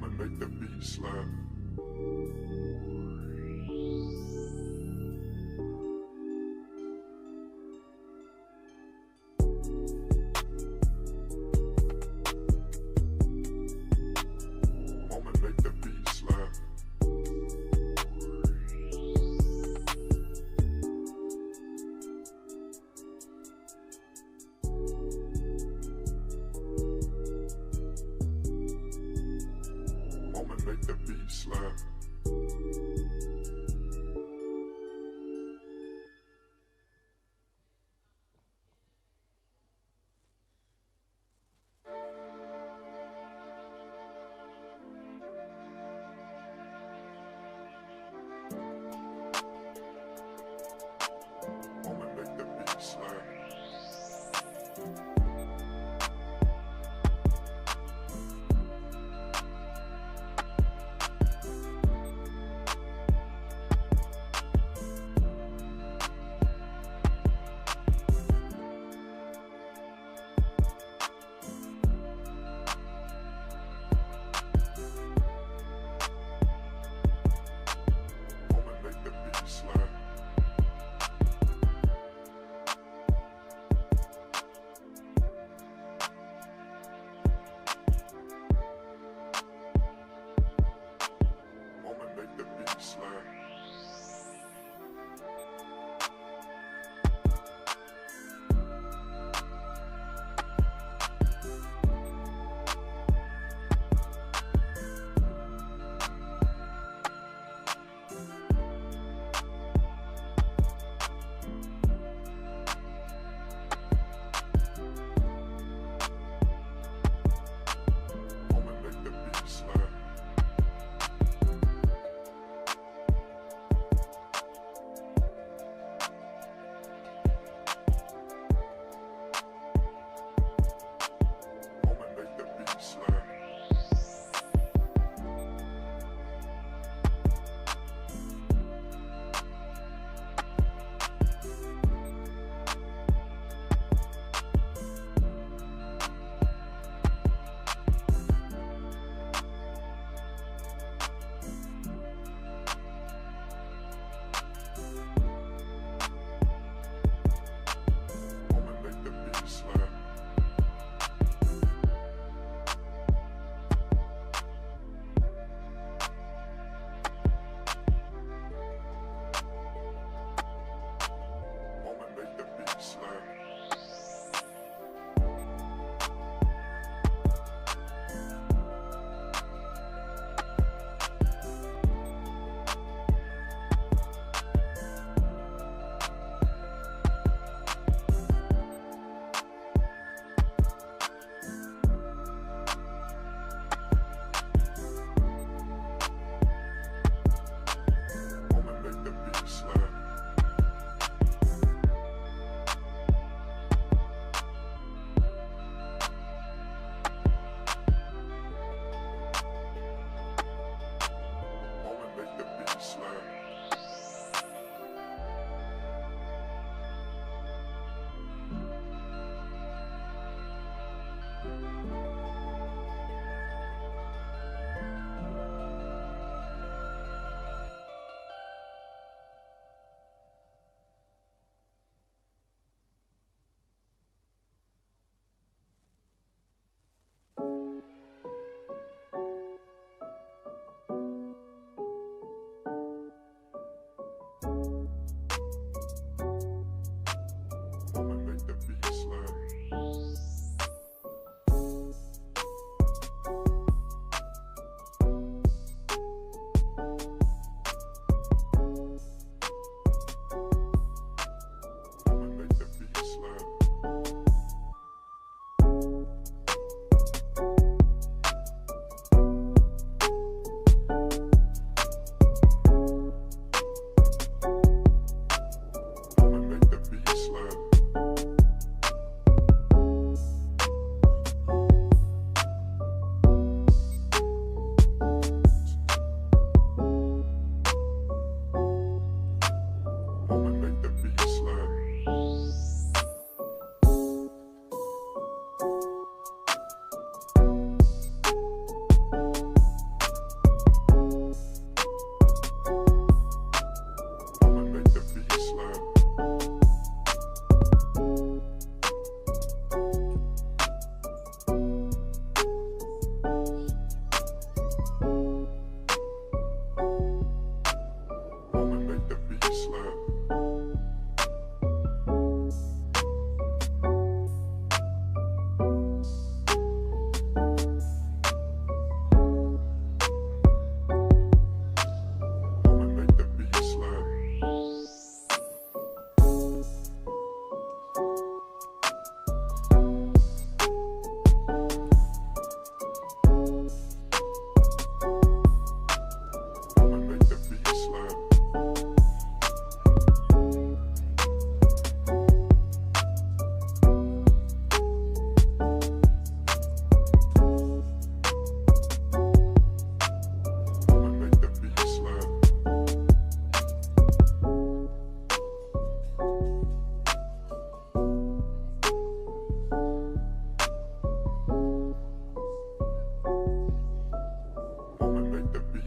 Moment make the beat slap. Moment make the beat slap. Moment make the beat slap. Moment make the beat slap. Moment make the beat slap. Moment make the beat slap. Moment make the beat slap.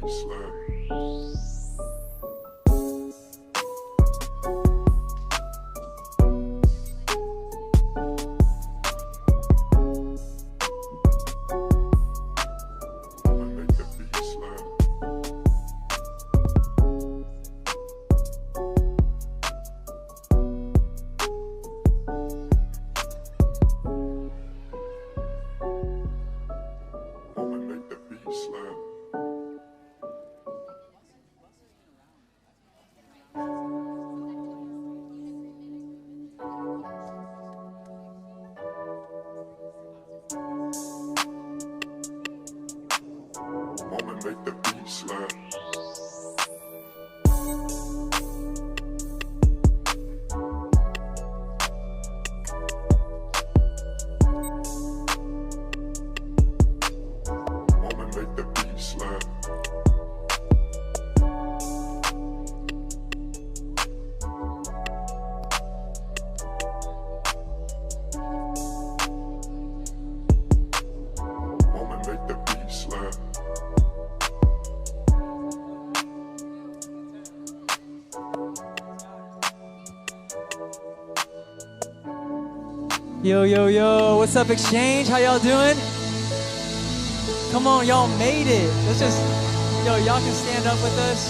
beat slap. I'ma make the beat slap. I'ma make the beat slap. I'ma make the beat slap. I'ma make the beat slap. I'ma make the beat slap. Yo, yo, yo, what's up, Exchange? How y'all doing? Come on, y'all made it. Let's just, y'all can stand up with us.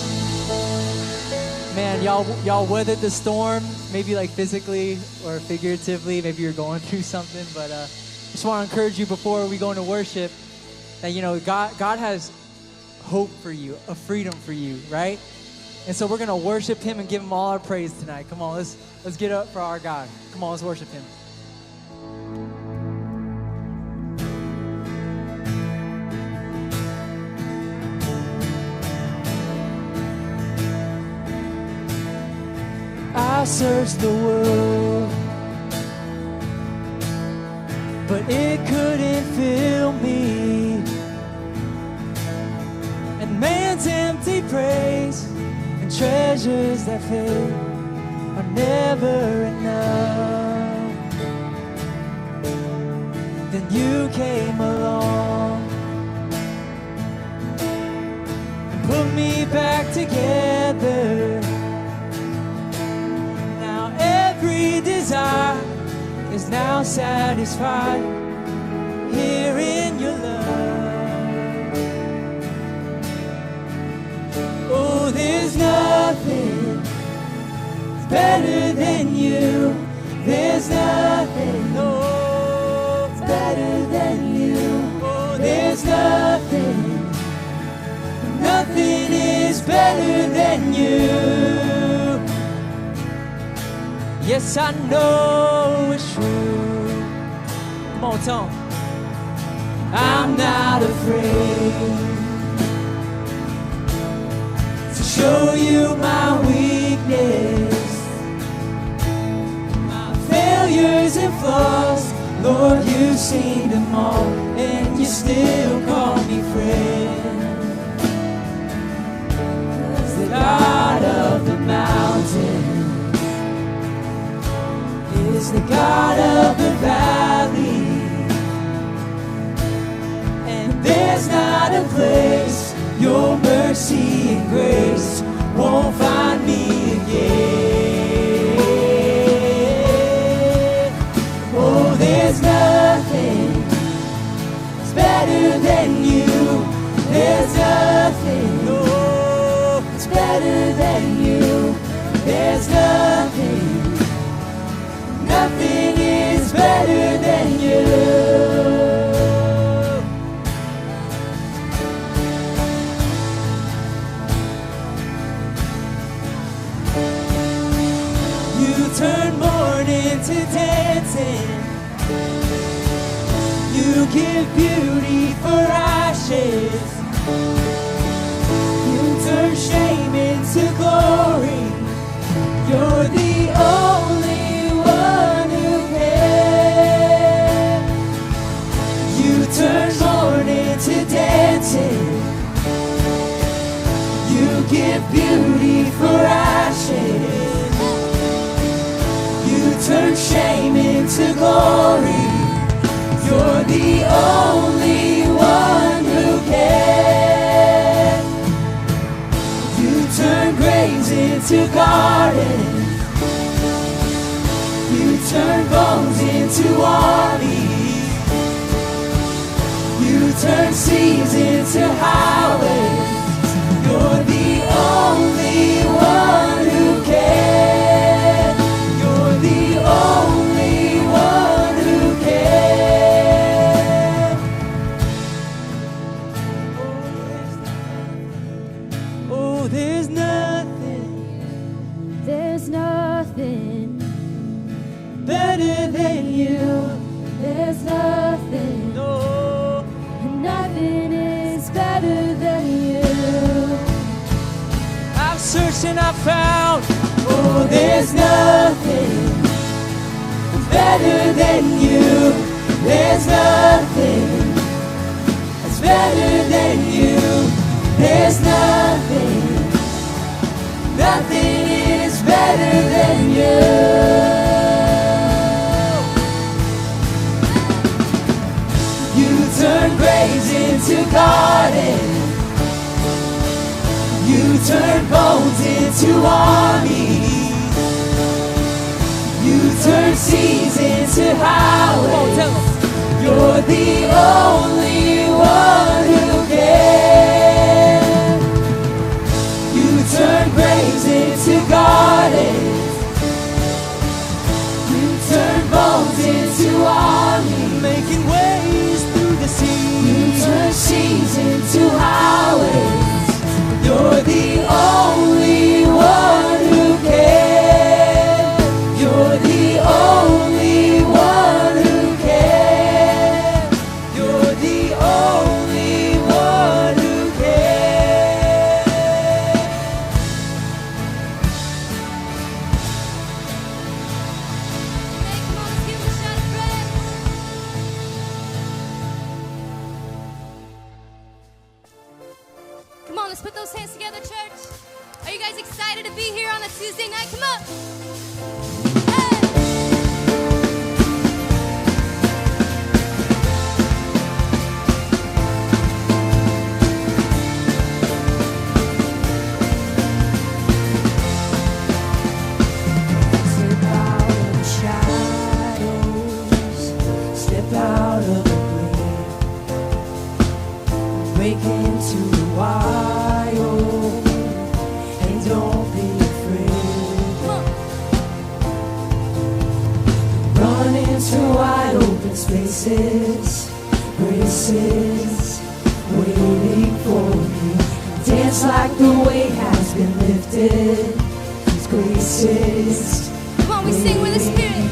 Man, y'all weathered the storm, maybe like physically or figuratively. Maybe you're going through something, but just want to encourage you before we go into worship that, God has hope for you, a freedom for you, right? And so we're going to worship Him and give Him all our praise tonight. Come on, let's get up for our God. Come on, let's worship Him. I searched the world, but it couldn't fill me. And man's empty praise and treasures that fail are never enough. Then you came along and put me back together. Every desire is now satisfied here in your love. Oh, there's nothing better than you. There's nothing, no, better than you. Oh, there's nothing, nothing is better than you. Yes, I know it's true. Come on, tell 'em. I'm not afraid to show you my weakness, my failures and flaws. Lord, you've seen them all, and you still call me friend. 'Cause the God of the mountain is the God of the valley, and there's not a place your mercy and grace won't find me again. Oh, there's nothing that's better than you. There's nothing, no, that's better than you. There's nothing, nothing is better than you. You turn mourning to dancing. You give beauty for ashes. You turn shame into glory. You're the only one who can. You turn mourning to dancing. You give beauty for ashes. You turn shame into glory. You're the only one who can. into gardens. You turn bones into armies. You turn seas into highways. You're the only one who can. You're the only one who can. Oh, there's nothing There's nothing better than you. There's nothing, No. nothing is better than you. I've searched and I've found. Oh, there's nothing better than you. There's nothing that's better than you. There's nothing, nothing is better than you. You turn graves into gardens. You turn bones into armies. You turn seas into highways. Tell 'em. You're the only one who can. You turn graves into gardens. You turn bones into armies. Making ways through the sea. You turn seas into highways. You're the only one who can. You're the only one who can. You're the only one who can. Come on, let's give him a shout of praise. Come on, let's put those hands together, church. Are you guys excited to be here on a Tuesday night? Come on. Hey. Step out of the shadows. Step out of the grave. Break into the wild. And don't be afraid. Come on. Run into wide open spaces. Graces waiting for you. Dance like the weight has been lifted. These graces. Come on, we sing with the Spirit.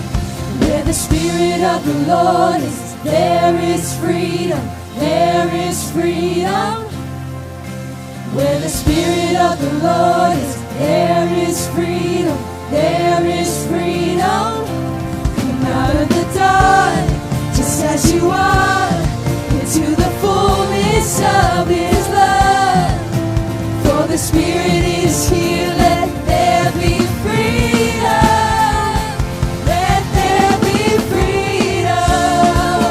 Where the Spirit of the Lord is, there is freedom. There is freedom. Where the Spirit of the Lord is, there is freedom. There is freedom. Come out of the dark, just as you are, into the fullness of His love. For the Spirit is here, let there be freedom. Let there be freedom.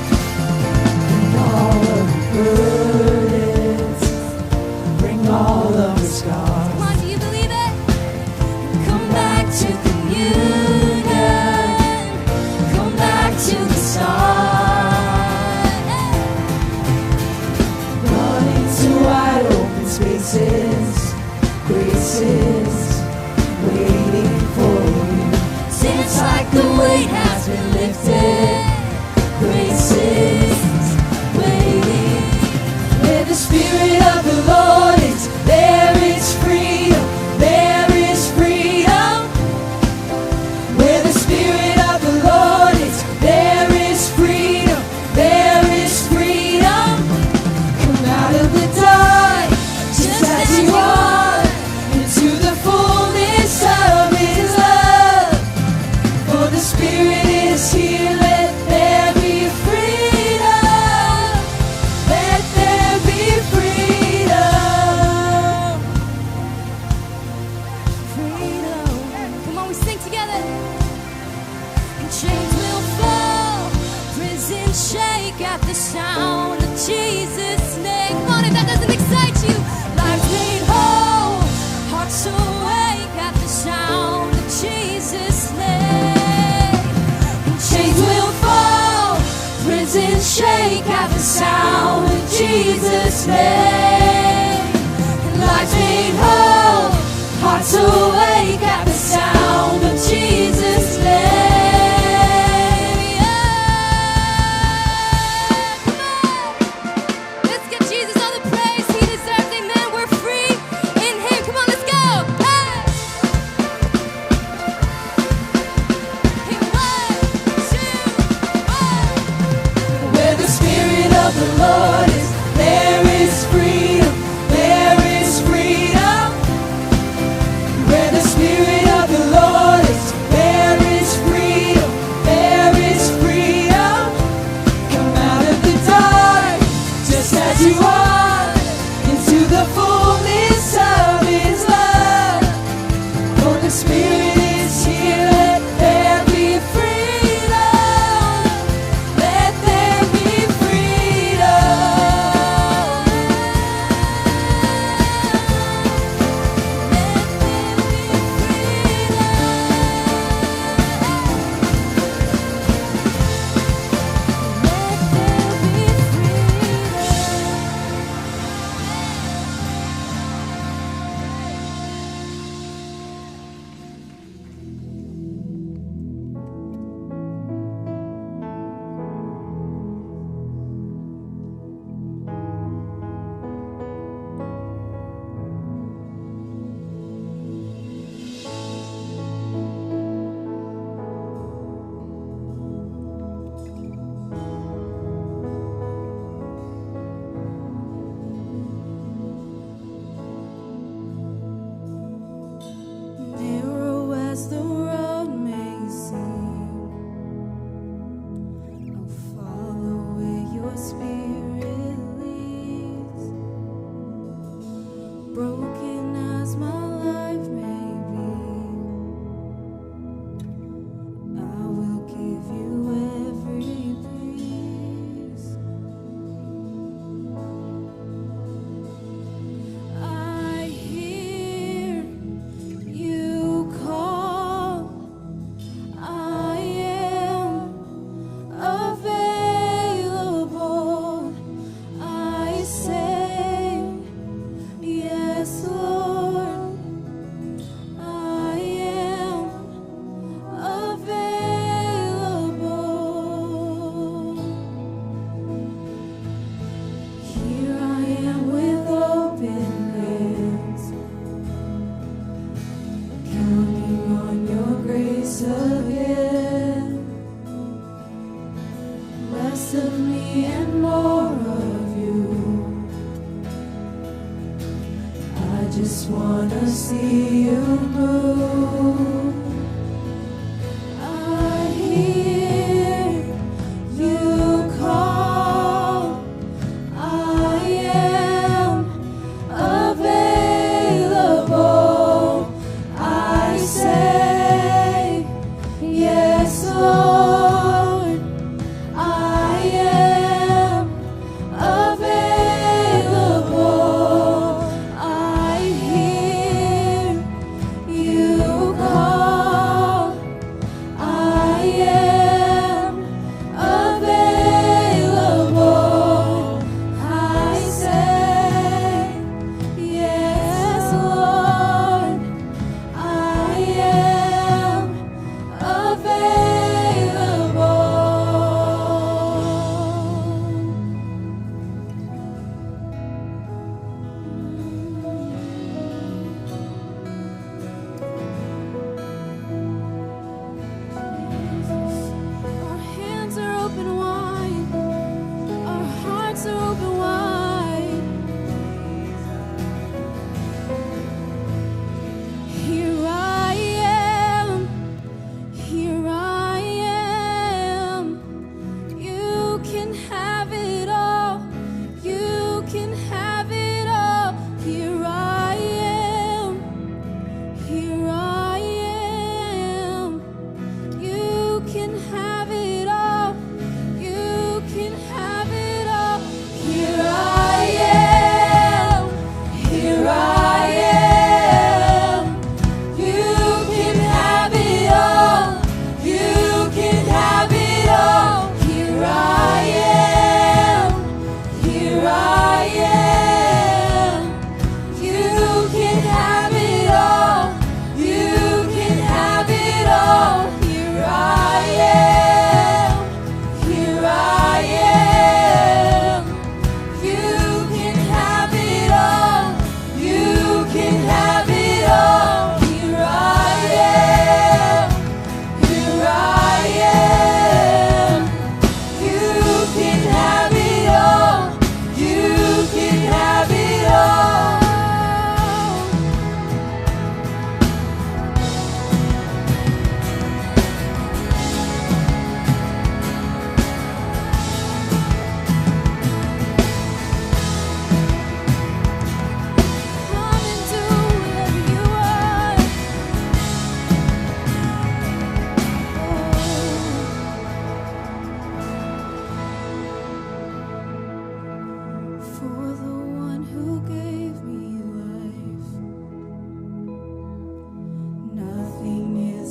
Bring all of the burdens, bring all of the scars. Come on, do you believe it? Come back to communion. Come back to the start. Run into wide open spaces. Graces waiting for you. Dance like the weight has been lifted. Graces waiting. Where the Spirit of the Lord is, there is freedom. There is freedom. chains will fall, prison shake at the sound of Jesus' name. Come on, if that doesn't excite you. Lives made whole, hearts awake at the sound of Jesus' name. And chains will fall, prison shake at the sound of Jesus' name. And lives made whole, hearts awake at the sound of Jesus' name. Let's give Jesus all the praise he deserves. Amen. We're free in him. Come on, let's go. Hey. Hey, 1, 2, 1. Where the Spirit of the Lord is, there is freedom, there is freedom. Where the Spirit of the Lord is, there is freedom, there is freedom. Come out of the dark, just as you are, into the fullness of His love. For the Spirit is here, let there be freedom. Let there be narrow as the road may seem. I'll follow where your Spirit leads. Broken as my life may be, I will give you every piece. I hear you call, I am available. I say, yes, Lord, I am available. Here I am with open hands, counting on your grace again. Less of me and more of you. I just wanna see you move. I hear you call, I am available. I say, yes, Lord, I am available. I hear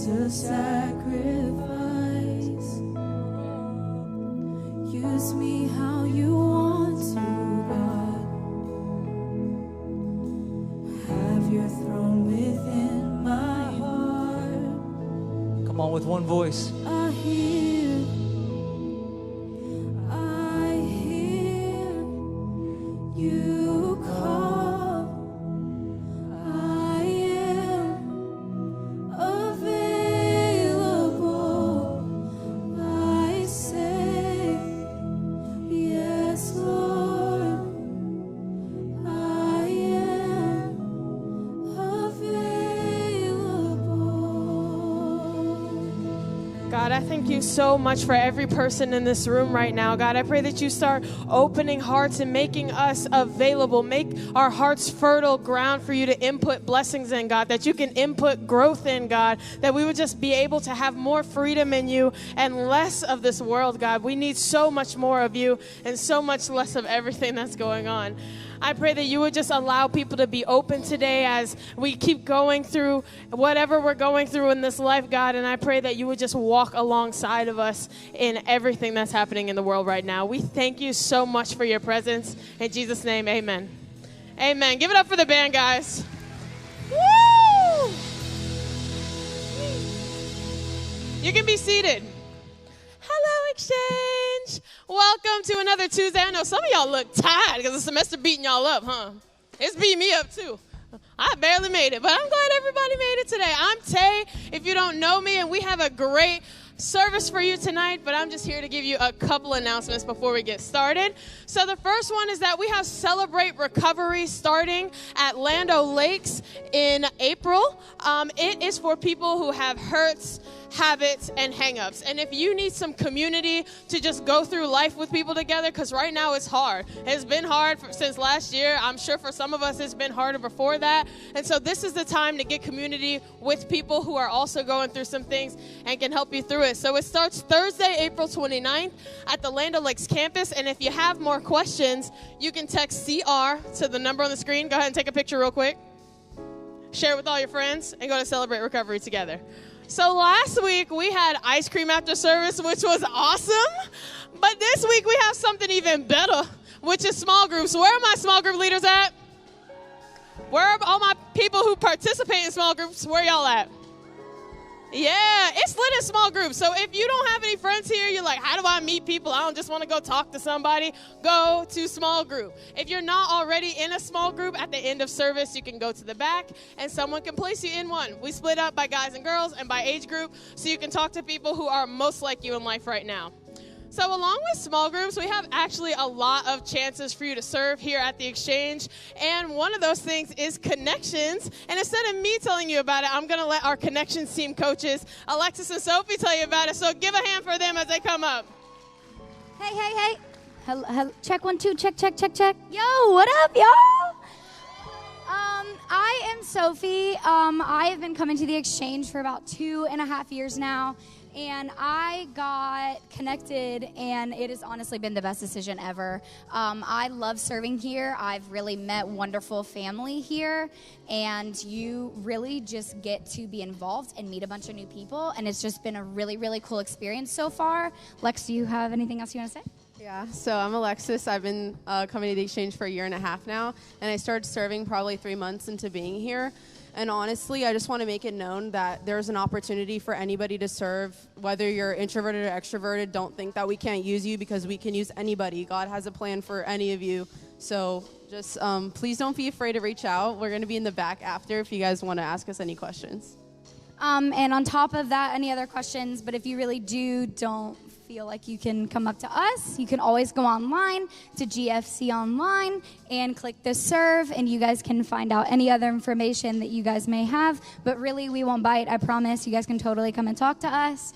a sacrifice. Use me how you want to, God. Have your throne within my heart. Come on, with one voice. I hear you call. I am available. I say, yes, Lord. I am available. God, I thank you so much for every person in this room right now. God, I pray that you start opening hearts and making us available. Make our hearts fertile ground for you to input blessings in, God, that you can input growth in, God, that we would just be able to have more freedom in you and less of this world, God. We need so much more of you and so much less of everything that's going on. I pray that you would just allow people to be open today as we keep going through whatever we're going through in this life, God. And I pray that you would just walk alongside of us in everything that's happening in the world right now. We thank you so much for your presence. In Jesus' name, amen. Amen. Give it up for the band, guys. Woo! You can be seated. Hello, Exchange. Welcome to another Tuesday. I know some of y'all look tired because the semester beating y'all up, huh? It's beating me up, too. I barely made it, but I'm glad everybody made it today. I'm Tay, if you don't know me, and we have a great service for you tonight, but I'm just here to give you a couple announcements before we get started. So the first one is that we have Celebrate Recovery starting at Lando Lakes in April. It is for people who have hurts, habits, and hang-ups. And if you need some community to just go through life with people together, because right now it's hard. It's been hard since last year. I'm sure for some of us it's been harder before that. And so this is the time to get community with people who are also going through some things and can help you through it. So it starts Thursday, April 29th at the Land O'Lakes campus. And if you have more questions, you can text CR to the number on the screen. Go ahead and take a picture real quick. Share it with all your friends and go to Celebrate Recovery together. So last week we had ice cream after service, which was awesome. But this week we have something even better, which is small groups. Where are my small group leaders at? Where are all my people who participate in small groups? Where y'all at? Yeah, it's lit in small groups. So if you don't have any friends here, you're like, how do I meet people? I don't just want to go talk to somebody. Go to small group. If you're not already in a small group, at the end of service, you can go to the back and someone can place you in one. We split up by guys and girls and by age group so you can talk to people who are most like you in life right now. So along with small groups, we have actually a lot of chances for you to serve here at the Exchange. And one of those things is connections. And instead of me telling you about it, I'm going to let our connections team coaches, Alexis and Sophie, tell you about it. So give a hand for them as they come up. Hey, hey, hey. Hello. Check 1, 2, check. Yo, what up, y'all? I am Sophie. I have been coming to the Exchange for about 2.5 years now. And I got connected, and it has honestly been the best decision ever. I love serving here. I've really met wonderful family here, and you really just get to be involved and meet a bunch of new people, and it's just been a really, really cool experience so far. Lex, do you have anything else you want to say? Yeah, so I'm Alexis. I've been coming to the Exchange for 1.5 years now, and I started serving probably 3 months into being here. And honestly, I just want to make it known that there's an opportunity for anybody to serve, whether you're introverted or extroverted. Don't think that we can't use you, because we can use anybody. God has a plan for any of you. So just please don't be afraid to reach out. We're going to be in the back after if you guys want to ask us any questions. And on top of that, any other questions, but if you really don't feel like you can come up to us, you can always go online to GFC Online and click the serve, and you guys can find out any other information that you guys may have. But really, we won't bite, I promise. You guys can totally come and talk to us.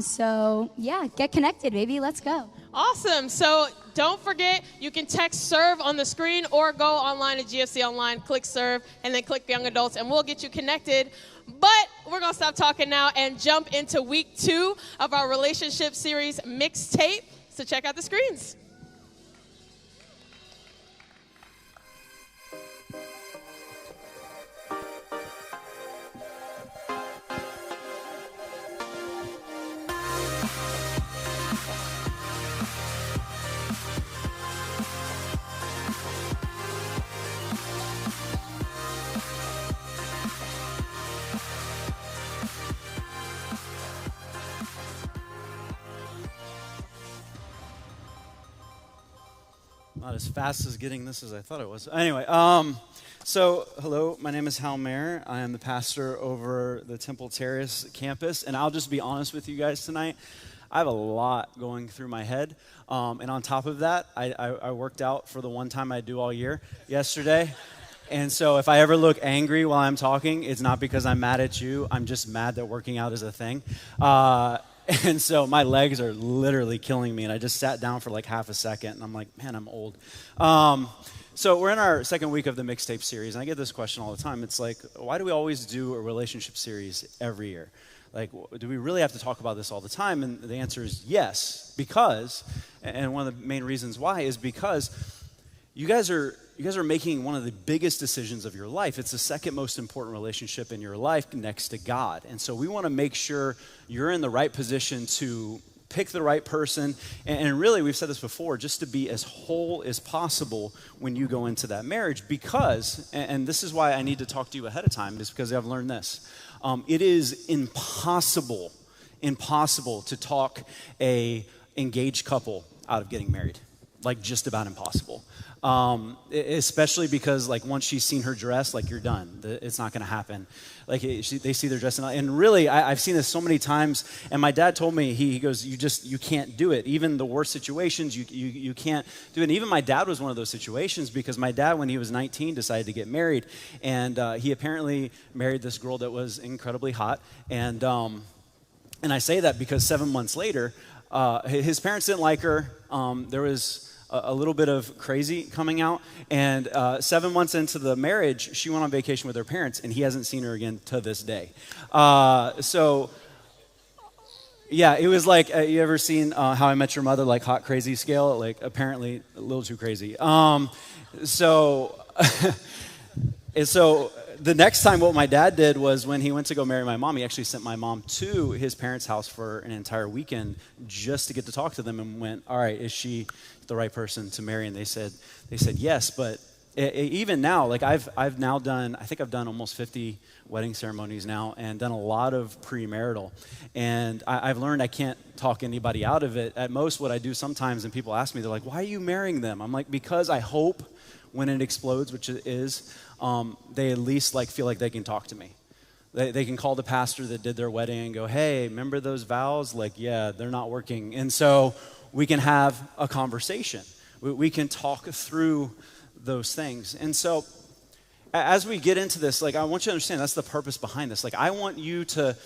So yeah, get connected, baby. Let's go. Awesome. So don't forget, you can text serve on the screen or go online to GFC Online, click serve, and then click young adults, and we'll get you connected. But we're going to stop talking now and jump into week 2 of our relationship series mixtape. So check out the screens. Not as fast as getting this as I thought it was. Anyway, so hello, my name is Hal Mayer. I am the pastor over the Temple Terrace campus, and I'll just be honest with you guys tonight. I have a lot going through my head, and on top of that, I worked out for the one time I do all year yesterday. And so if I ever look angry while I'm talking, it's not because I'm mad at you. I'm just mad that working out is a thing. And so my legs are literally killing me, and I just sat down for like half a second, and I'm like, man, I'm old. So we're in our second week of the mixtape series, and I get this question all the time. It's like, why do we always do a relationship series every year? Like, do we really have to talk about this all the time? And the answer is yes, because, and one of the main reasons why is because you guys are making one of the biggest decisions of your life. It's the second most important relationship in your life next to God. And so we want to make sure you're in the right position to pick the right person. And really, we've said this before, just to be as whole as possible when you go into that marriage. Because, and this is why I need to talk to you ahead of time, is because I've learned this. It is impossible to talk a engaged couple out of getting married. Like, just about impossible. Especially because, like, once she's seen her dress, like, you're done. It's not going to happen. Like, they see their dress. And really, I've seen this so many times. And my dad told me, he goes, you can't do it. Even the worst situations, you can't do it. And even my dad was one of those situations, because my dad, when he was 19, decided to get married. And he apparently married this girl that was incredibly hot. And I say that because 7 months later, his parents didn't like her. There was a little bit of crazy coming out. And 7 months into the marriage, she went on vacation with her parents, and he hasn't seen her again to this day. So, yeah, it was like, you ever seen How I Met Your Mother, like hot crazy scale? Like, apparently a little too crazy. So the next time what my dad did was, when he went to go marry my mom, he actually sent my mom to his parents' house for an entire weekend just to get to talk to them, and went, all right, is she the right person to marry? And they said yes. But even now, like, I've now done, I think I've done almost 50 wedding ceremonies now, and done a lot of premarital. And I've learned I can't talk anybody out of it. At most, what I do sometimes, and people ask me, they're like, why are you marrying them? I'm like, because I hope when it explodes, which it is, they at least feel like they can talk to me. They can call the pastor that did their wedding and go, hey, remember those vows? Like, yeah, they're not working. And so we can have a conversation. We can talk through those things. And so as we get into this, like, I want you to understand that's the purpose behind this. Like, I want you to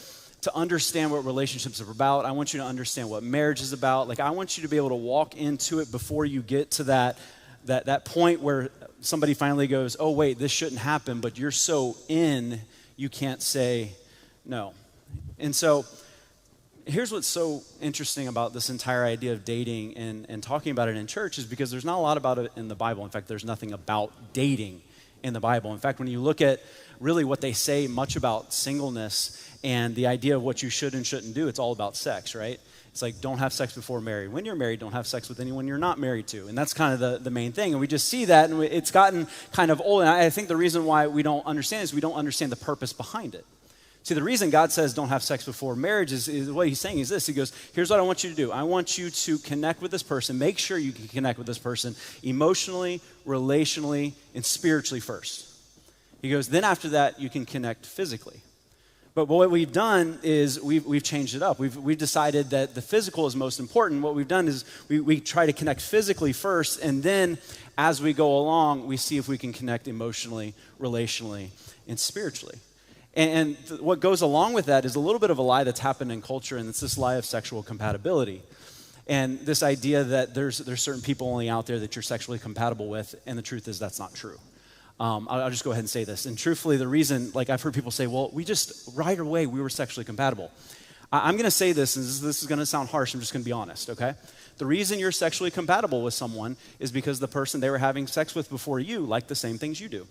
understand what relationships are about. I want you to understand what marriage is about. Like, I want you to be able to walk into it before you get to that point where somebody finally goes, oh, wait, this shouldn't happen, but you're so in, you can't say no. And so here's what's so interesting about this entire idea of dating and talking about it in church, is because there's not a lot about it in the Bible. In fact, there's nothing about dating in the Bible. In fact, when you look at really what they say much about singleness and the idea of what you should and shouldn't do, it's all about sex, right? It's like, don't have sex before married. When you're married, don't have sex with anyone you're not married to. And that's kind of the main thing. And we just see that, and it's gotten kind of old. And I think the reason why we don't understand is we don't understand the purpose behind it. See, the reason God says don't have sex before marriage is what he's saying is this. He goes, here's what I want you to do. I want you to connect with this person. Make sure you can connect with this person emotionally, relationally, and spiritually first. He goes, then after that, you can connect physically. But what we've done is we've changed it up. We've decided that the physical is most important. What we've done is we try to connect physically first, and then as we go along, we see if we can connect emotionally, relationally, and spiritually. And what goes along with that is a little bit of a lie that's happened in culture, and it's this lie of sexual compatibility. And this idea that there's certain people only out there that you're sexually compatible with, and the truth is that's not true. I'll just go ahead and say this. And truthfully, the reason, like, I've heard people say, well, right away, we were sexually compatible. I'm going to say this, and this is going to sound harsh. I'm just going to be honest, okay? The reason you're sexually compatible with someone is because the person they were having sex with before you liked the same things you do.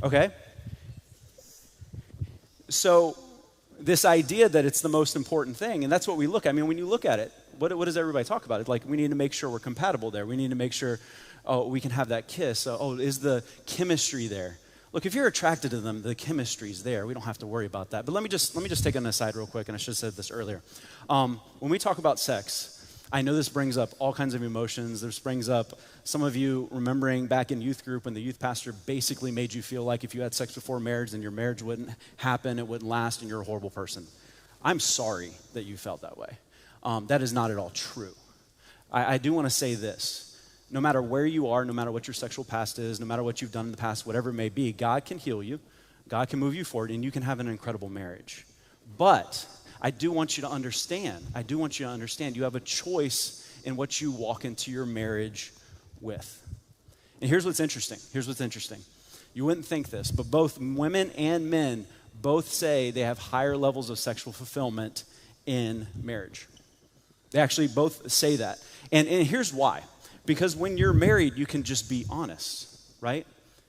Okay? So this idea that it's the most important thing, and that's what we look at. I mean, when you look at it, what does everybody talk about? It's like, we need to make sure we're compatible there. We need to make sure, we can have that kiss. Is the chemistry there? Look, if you're attracted to them, the chemistry's there. We don't have to worry about that. But let me just take an aside real quick, and I should have said this earlier. When we talk about sex, I know this brings up all kinds of emotions. This brings up some of you remembering back in youth group when the youth pastor basically made you feel like if you had sex before marriage, then your marriage wouldn't happen, it wouldn't last, and you're a horrible person. I'm sorry that you felt that way. That is not at all true. I do want to say this. No matter where you are, no matter what your sexual past is, no matter what you've done in the past, whatever it may be, God can heal you, God can move you forward, and you can have an incredible marriage. But I do want you to understand, you have a choice in what you walk into your marriage with. And here's what's interesting. You wouldn't think this, but both women and men both say they have higher levels of sexual fulfillment in marriage. They actually both say that. And here's why. Because when you're married, you can just be honest, right?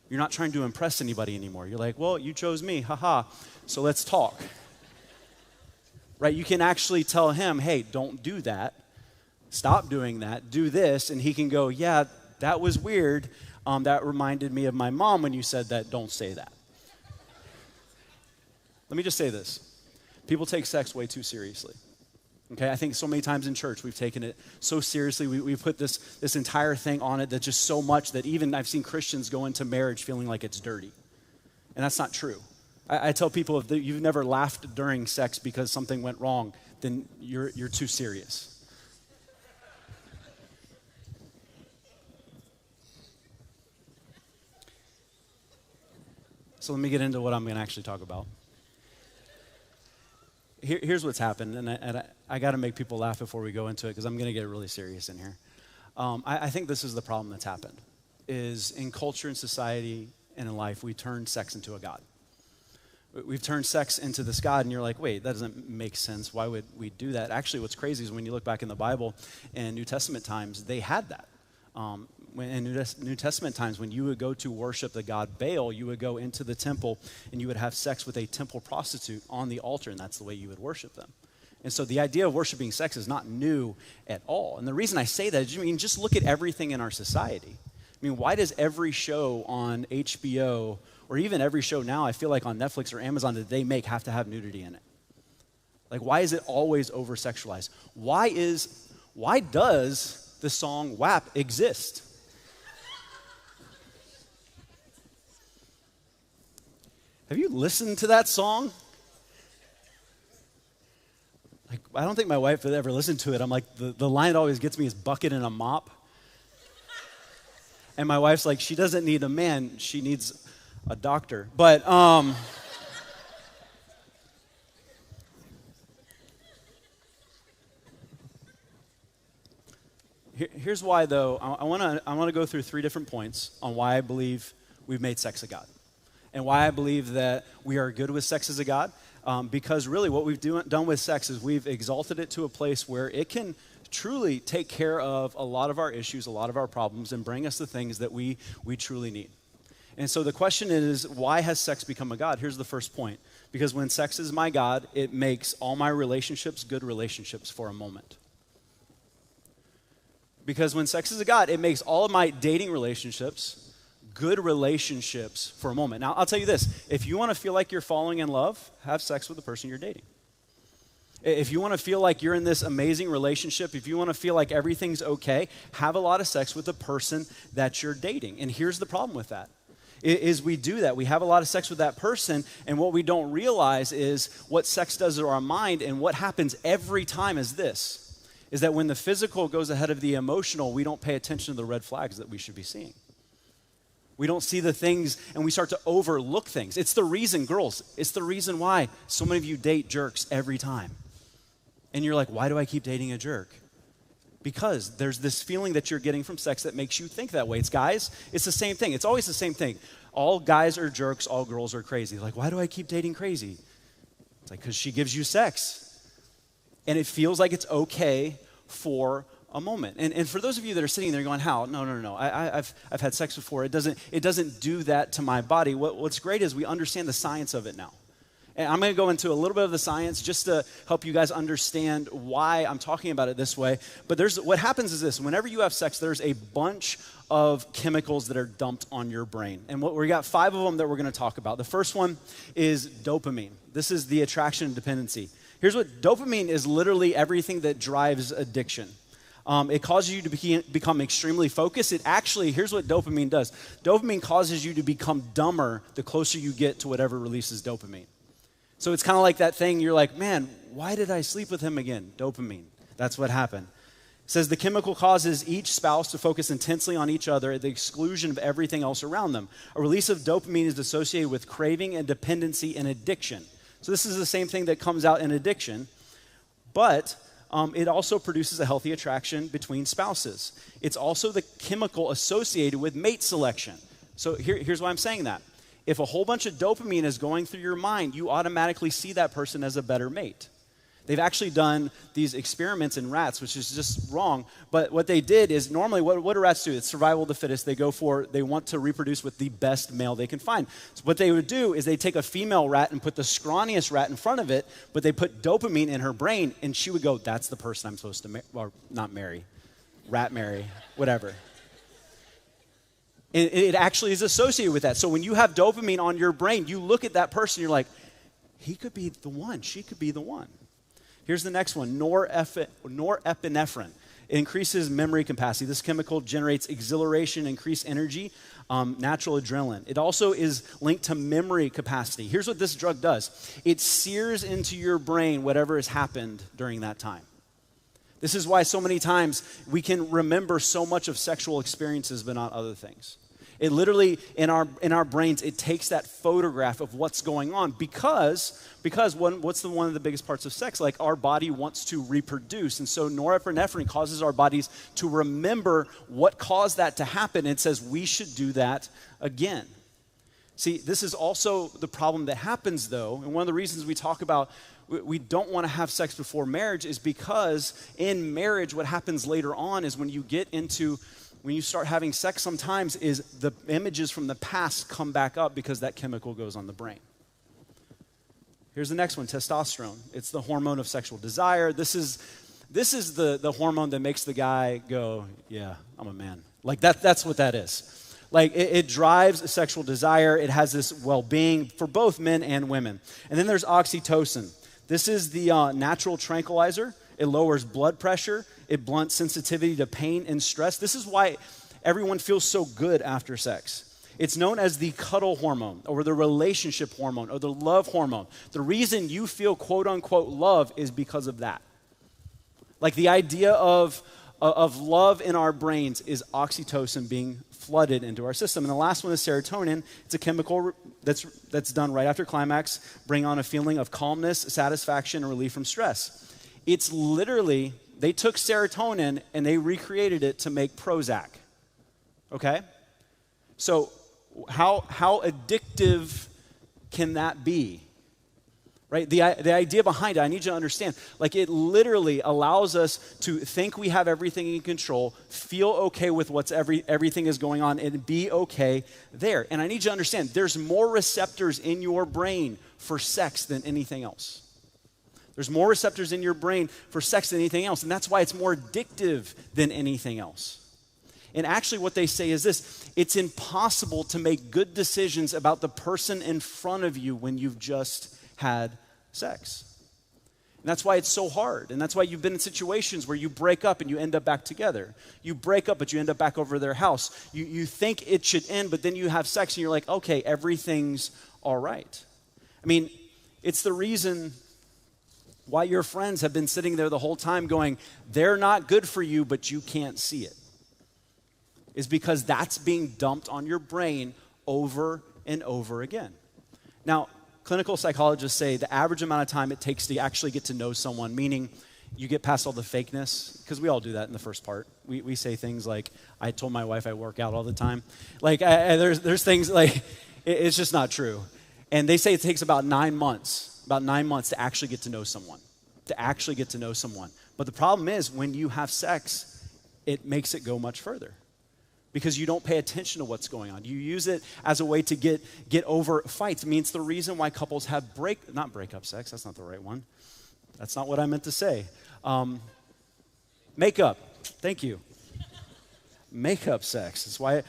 You're not trying to impress anybody anymore. You're like, well, you chose me, haha, so let's talk. Right? You can actually tell him, hey, don't do that. Stop doing that. Do this. And he can go, yeah, that was weird. That reminded me of my mom when you said that. Don't say that. Let me just say this. People take sex way too seriously. Okay, I think so many times in church we've taken it so seriously. We put this entire thing on it that's just so much that even I've seen Christians go into marriage feeling like it's dirty. And that's not true. I tell people if you've never laughed during sex because something went wrong, then you're too serious. So let me get into what I'm going to actually talk about. Here's what's happened, and I got to make people laugh before we go into it because I'm going to get really serious in here. I think this is the problem that's happened, is in culture and society and in life, we turn sex into a god. We've turned sex into this god, and you're like, wait, that doesn't make sense. Why would we do that? Actually, what's crazy is when you look back in the Bible in New Testament times, they had that. In New Testament times, when you would go to worship the god Baal, you would go into the temple and you would have sex with a temple prostitute on the altar, and that's the way you would worship them. And so the idea of worshiping sex is not new at all. And the reason I say that is, just look at everything in our society. Why does every show on HBO, or even every show now, I feel like on Netflix or Amazon that they make have to have nudity in it? Like, why is it always over-sexualized? Why does the song WAP exist? Have you listened to that song? Like, I don't think my wife would ever listen to it. I'm like, the line that always gets me is bucket and a mop. And my wife's like, she doesn't need a man, she needs a doctor. But, here's why, though. I want to go through 3 different points on why I believe we've made sex a god. And why I believe that we are good with sex as a god. Because really what we've done with sex is we've exalted it to a place where it can truly take care of a lot of our issues, a lot of our problems, and bring us the things that we truly need. And so the question is, why has sex become a god? Here's the first point. Because when sex is my god, it makes all my relationships good relationships for a moment. Because when sex is a god, it makes all of my dating relationships good relationships for a moment. Now, I'll tell you this. If you want to feel like you're falling in love, have sex with the person you're dating. If you want to feel like you're in this amazing relationship, if you want to feel like everything's okay, have a lot of sex with the person that you're dating. And here's the problem with that. Is we do that. We have a lot of sex with that person, and what we don't realize is what sex does to our mind, and what happens every time is this, is that when the physical goes ahead of the emotional, we don't pay attention to the red flags that we should be seeing. We don't see the things, and we start to overlook things. It's the reason, girls, it's the reason why so many of you date jerks every time. And you're like, why do I keep dating a jerk? Because there's this feeling that you're getting from sex that makes you think that way. It's guys, it's the same thing. It's always the same thing. All guys are jerks, all girls are crazy. Like, why do I keep dating crazy? It's like, because she gives you sex. And it feels like it's okay for a moment. And for those of you that are sitting there going, how? No. I've had sex before. It doesn't do that to my body. What's great is we understand the science of it now. And I'm going to go into a little bit of the science just to help you guys understand why I'm talking about it this way. But what happens is this. Whenever you have sex, there's a bunch of chemicals that are dumped on your brain. And we got 5 of them that we're going to talk about. The first one is dopamine. This is the attraction and dependency. Here's what dopamine is: literally everything that drives addiction. It causes you to become extremely focused. Here's what dopamine does. Dopamine causes you to become dumber the closer you get to whatever releases dopamine. So it's kind of like that thing, you're like, man, why did I sleep with him again? Dopamine. That's what happened. It says the chemical causes each spouse to focus intensely on each other at the exclusion of everything else around them. A release of dopamine is associated with craving and dependency and addiction. So this is the same thing that comes out in addiction, but it also produces a healthy attraction between spouses. It's also the chemical associated with mate selection. So here's why I'm saying that. If a whole bunch of dopamine is going through your mind, you automatically see that person as a better mate. They've actually done these experiments in rats, which is just wrong. But what they did is normally, what do rats do? It's survival of the fittest. They want to reproduce with the best male they can find. So what they would do is they take a female rat and put the scrawniest rat in front of it, but they put dopamine in her brain, and she would go, that's the person I'm supposed to rat marry, whatever. And it actually is associated with that. So when you have dopamine on your brain, you look at that person, you're like, he could be the one, she could be the one. Here's the next one, norepinephrine. It increases memory capacity. This chemical generates exhilaration, increased energy, natural adrenaline. It also is linked to memory capacity. Here's what this drug does. It sears into your brain whatever has happened during that time. This is why so many times we can remember so much of sexual experiences but not other things. It literally, in our brains, it takes that photograph of what's going on because what's one of the biggest parts of sex? Like, our body wants to reproduce. And so norepinephrine causes our bodies to remember what caused that to happen. And it says we should do that again. See, this is also the problem that happens, though. And one of the reasons we talk about we don't want to have sex before marriage is because in marriage, what happens later on is when you start having sex sometimes is the images from the past come back up because that chemical goes on the brain. Here's the next one, testosterone. It's the hormone of sexual desire. This is the hormone that makes the guy go, yeah, I'm a man. Like that's what that is. Like it drives sexual desire. It has this well-being for both men and women. And then there's oxytocin. This is the natural tranquilizer. It lowers blood pressure. It blunts sensitivity to pain and stress. This is why everyone feels so good after sex. It's known as the cuddle hormone or the relationship hormone or the love hormone. The reason you feel quote unquote love is because of that. Like the idea of love in our brains is oxytocin being flooded into our system. And the last one is serotonin. It's a chemical that's done right after climax, bring on a feeling of calmness, satisfaction, and relief from stress. It's literally, they took serotonin and they recreated it to make Prozac. Okay? So how addictive can that be? Right? The idea behind it, I need you to understand, like it literally allows us to think we have everything in control, feel okay with everything is going on, and be okay there. And I need you to understand, there's more receptors in your brain for sex than anything else. There's more receptors in your brain for sex than anything else, and that's why it's more addictive than anything else. And actually what they say is this, it's impossible to make good decisions about the person in front of you when you've just had sex. And that's why it's so hard. And that's why you've been in situations where you break up and you end up back together. You break up, but you end up back over their house. You think it should end, but then you have sex and you're like, okay, everything's all right. I mean, it's the reason why your friends have been sitting there the whole time going, they're not good for you, but you can't see it. Is because that's being dumped on your brain over and over again. Now, clinical psychologists say the average amount of time it takes to actually get to know someone, meaning you get past all the fakeness, because we all do that in the first part. We say things like, I told my wife I work out all the time. Like, there's things like, it's just not true. And they say it takes about 9 months to actually get to know someone, But the problem is when you have sex, it makes it go much further. because you don't pay attention to what's going on. You use it as a way to get over fights. I mean, it's the reason why couples have not breakup sex. That's not the right one. That's not what I meant to say. Makeup. Thank you. Makeup sex is why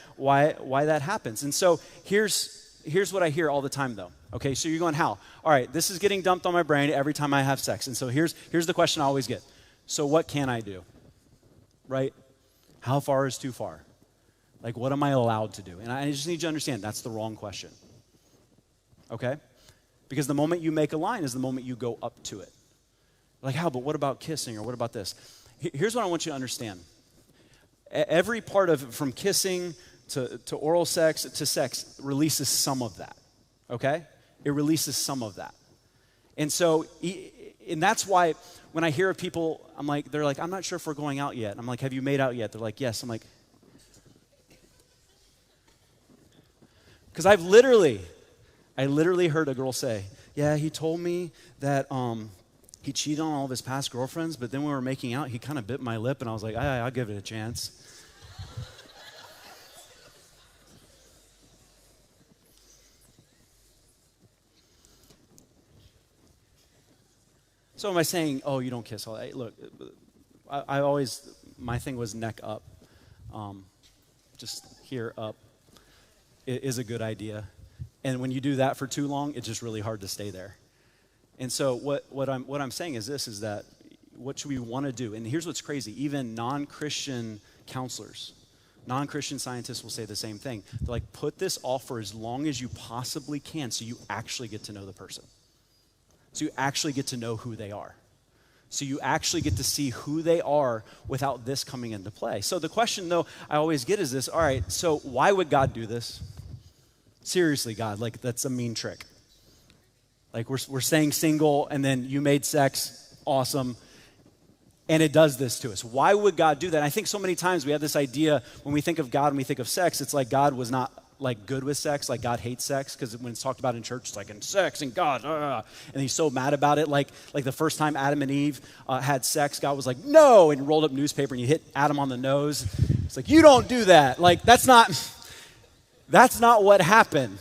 that happens. And so here's what I hear all the time, though. Okay, so you're going, how? All right, this is getting dumped on my brain every time I have sex. And so here's the question I always get. So what can I do? Right? How far is too far? Like, what am I allowed to do? And I just need you to understand, that's the wrong question. Okay? Because the moment you make a line is the moment you go up to it. Like, how? But what about kissing? Or what about this? Here's what I want you to understand. Every part of, from kissing to oral sex to sex, releases some of that. Okay? It releases some of that. And so, and that's why when I hear of people, they're like, I'm not sure if we're going out yet. I'm like, have you made out yet? They're like, yes. I'm like, because I literally heard a girl say, yeah, he told me that he cheated on all of his past girlfriends, but then when we were making out, he kind of bit my lip, and I was like, I'll give it a chance. So am I saying, oh, you don't kiss all that? Look, I always, my thing was neck up. Just here up is a good idea. And when you do that for too long, it's just really hard to stay there. And so what I'm saying is this, is that what should we want to do? And here's what's crazy. Even non-Christian counselors, non-Christian scientists will say the same thing. They're like, put this off for as long as you possibly can so you actually get to know the person. So you actually get to know who they are. So you actually get to see who they are without this coming into play. So the question, though, I always get is this, all right, so why would God do this? Seriously, God, like, that's a mean trick. Like, we're staying single, and then you made sex, awesome, and it does this to us. Why would God do that? And I think so many times we have this idea when we think of God and we think of sex, it's like God was not like good with sex, like God hates sex, because when it's talked about in church, it's like, and sex and God, and he's so mad about it. Like the first time Adam and Eve had sex, God was like, no, and rolled up newspaper and you hit Adam on the nose. It's like, you don't do that. Like, that's not what happened.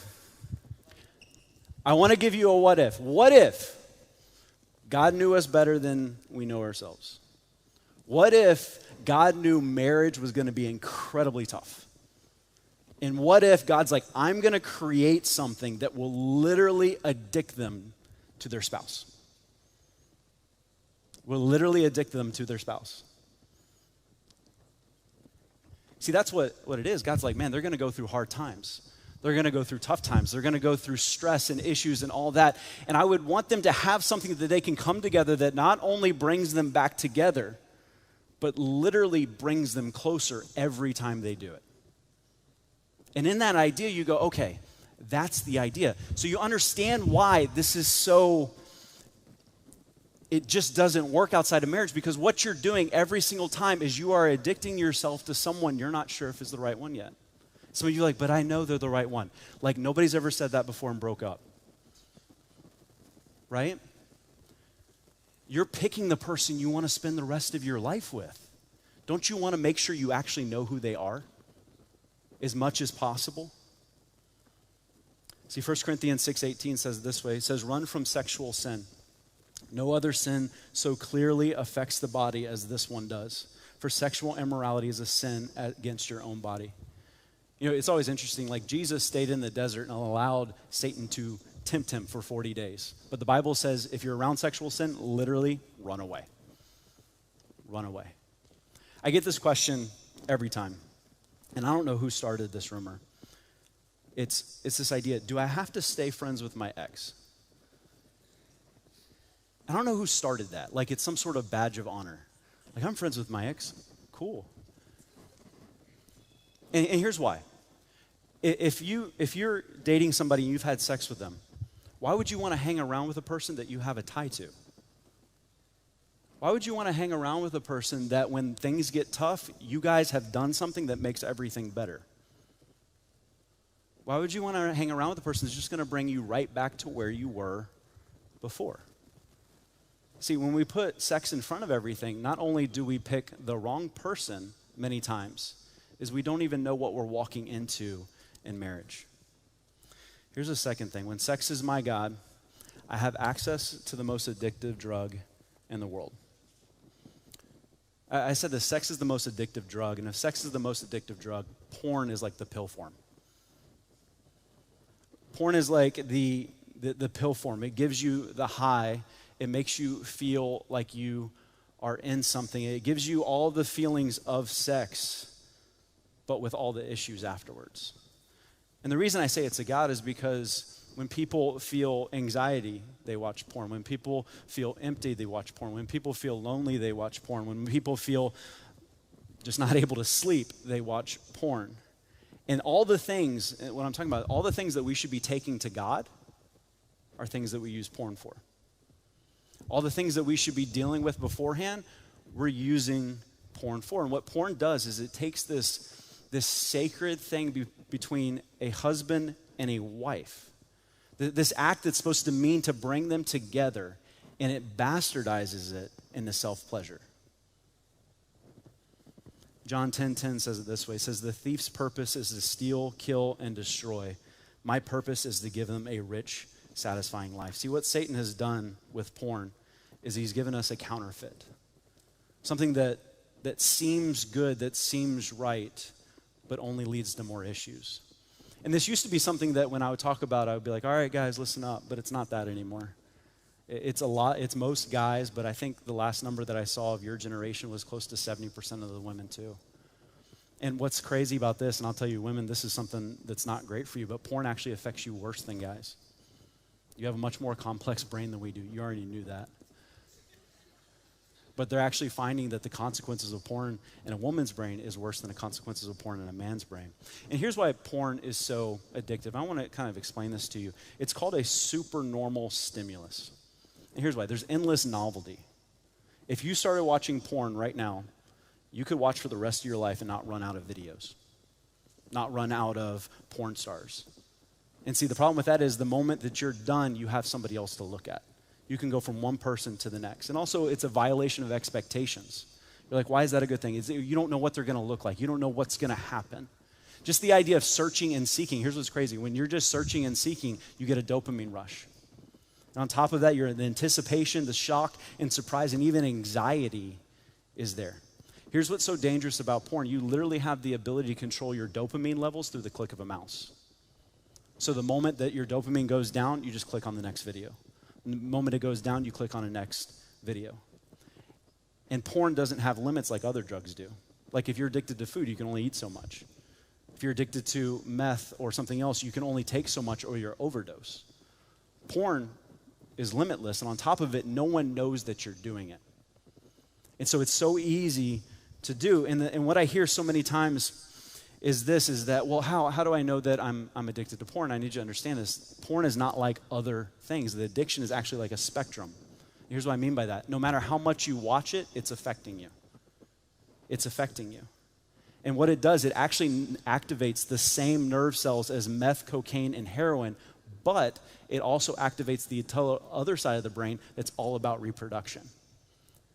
I want to give you a what if. What if God knew us better than we know ourselves? What if God knew marriage was going to be incredibly tough? And what if God's like, I'm going to create something that will literally addict them to their spouse? Will literally addict them to their spouse. See, that's what it is. God's like, man, they're going to go through hard times. They're going to go through tough times. They're going to go through stress and issues and all that. And I would want them to have something that they can come together that not only brings them back together, but literally brings them closer every time they do it. And in that idea, you go, okay, that's the idea. So you understand why this is so, it just doesn't work outside of marriage, because what you're doing every single time is you are addicting yourself to someone you're not sure if is the right one yet. Some of you are like, but I know they're the right one. Like, nobody's ever said that before and broke up. Right? You're picking the person you want to spend the rest of your life with. Don't you want to make sure you actually know who they are as much as possible? See, 1 Corinthians 6:18 says it this way. It says, run from sexual sin. No other sin so clearly affects the body as this one does. For sexual immorality is a sin against your own body. You know, it's always interesting, like Jesus stayed in the desert and allowed Satan to tempt him for 40 days. But the Bible says if you're around sexual sin, literally run away. Run away. I get this question every time. And I don't know who started this rumor. It's this idea, do I have to stay friends with my ex? I don't know who started that. Like, it's some sort of badge of honor. Like, I'm friends with my ex. Cool. And here's why. If you're dating somebody and you've had sex with them, why would you want to hang around with a person that you have a tie to? Why would you want to hang around with a person that when things get tough, you guys have done something that makes everything better? Why would you want to hang around with a person that's just going to bring you right back to where you were before? See, when we put sex in front of everything, not only do we pick the wrong person many times, is we don't even know what we're walking into in marriage. Here's the second thing. When sex is my God, I have access to the most addictive drug in the world. I said that sex is the most addictive drug, and if sex is the most addictive drug, porn is like the pill form. Porn is like the pill form. It gives you the high. It makes you feel like you are in something. It gives you all the feelings of sex, but with all the issues afterwards. And the reason I say it's a God is because when people feel anxiety, they watch porn. When people feel empty, they watch porn. When people feel lonely, they watch porn. When people feel just not able to sleep, they watch porn. And all the things, what I'm talking about, all the things that we should be taking to God are things that we use porn for. All the things that we should be dealing with beforehand, we're using porn for. And what porn does is it takes this sacred thing between a husband and a wife, this act that's supposed to mean to bring them together, and it bastardizes it into self-pleasure. John 10:10 says it this way. It says, the thief's purpose is to steal, kill, and destroy. My purpose is to give them a rich, satisfying life. See, what Satan has done with porn is he's given us a counterfeit. Something that seems good, that seems right, but only leads to more issues. And this used to be something that when I would talk about, I would be like, all right, guys, listen up, but it's not that anymore. It's most guys, but I think the last number that I saw of your generation was close to 70% of the women too. And what's crazy about this, and I'll tell you, women, this is something that's not great for you, but porn actually affects you worse than guys. You have a much more complex brain than we do. You already knew that. But they're actually finding that the consequences of porn in a woman's brain is worse than the consequences of porn in a man's brain. And here's why porn is so addictive. I want to kind of explain this to you. It's called a supernormal stimulus. And here's why. There's endless novelty. If you started watching porn right now, you could watch for the rest of your life and not run out of videos, not run out of porn stars. And see, the problem with that is the moment that you're done, you have somebody else to look at. You can go from one person to the next. And also, it's a violation of expectations. You're like, why is that a good thing? You don't know what they're going to look like. You don't know what's going to happen. Just the idea of searching and seeking. Here's what's crazy. When you're just searching and seeking, you get a dopamine rush. And on top of that, the anticipation, the shock, and surprise, and even anxiety is there. Here's what's so dangerous about porn. You literally have the ability to control your dopamine levels through the click of a mouse. So the moment that your dopamine goes down, you just click on the next video. The moment it goes down, you click on the next video. And porn doesn't have limits like other drugs do. Like if you're addicted to food, you can only eat so much. If you're addicted to meth or something else, you can only take so much or you'll overdose. Porn is limitless, and on top of it, no one knows that you're doing it. And so it's so easy to do. And what I hear so many times is that, well, how do I know that I'm addicted to porn? I need you to understand this. Porn is not like other things. The addiction is actually like a spectrum. Here's what I mean by that. No matter how much you watch it, it's affecting you. It's affecting you. And what it does, it actually activates the same nerve cells as meth, cocaine, and heroin, but it also activates the other side of the brain that's all about reproduction.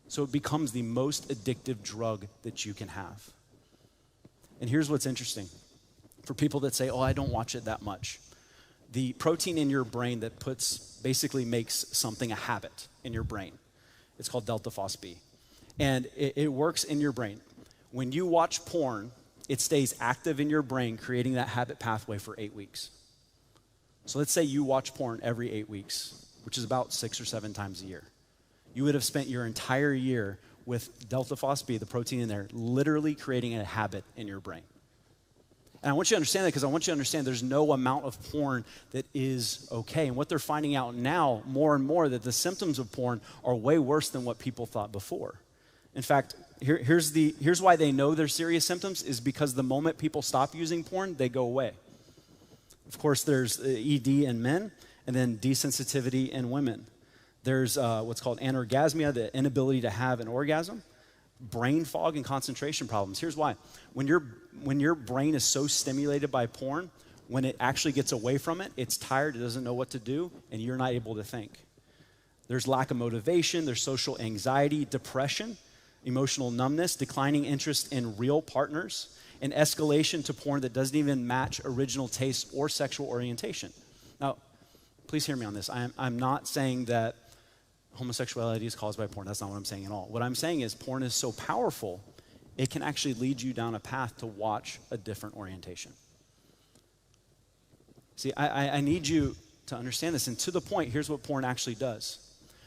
So it becomes the most addictive drug that you can have. And here's what's interesting. For people that say, oh, I don't watch it that much. The protein in your brain that basically makes something a habit in your brain. It's called delta phos-B. And it works in your brain. When you watch porn, it stays active in your brain, creating that habit pathway for 8 weeks. So let's say you watch porn every 8 weeks, which is about 6 or 7 times a year. You would have spent your entire year with delta phos-B, the protein in there, literally creating a habit in your brain. And I want you to understand that because I want you to understand there's no amount of porn that is okay. And what they're finding out now, more and more, that the symptoms of porn are way worse than what people thought before. In fact, here's why they know they're serious symptoms is because the moment people stop using porn, they go away. Of course, there's ED in men and then desensitivity in women. There's what's called anorgasmia, the inability to have an orgasm, brain fog, and concentration problems. Here's why. When your brain is so stimulated by porn, when it actually gets away from it, it's tired, it doesn't know what to do, and you're not able to think. There's lack of motivation, there's social anxiety, depression, emotional numbness, declining interest in real partners, an escalation to porn that doesn't even match original taste or sexual orientation. Now, please hear me on this. I'm not saying that homosexuality is caused by porn. That's not what I'm saying at all. What I'm saying is porn is so powerful, it can actually lead you down a path to watch a different orientation. See, I need you to understand this. And to the point, here's what porn actually does.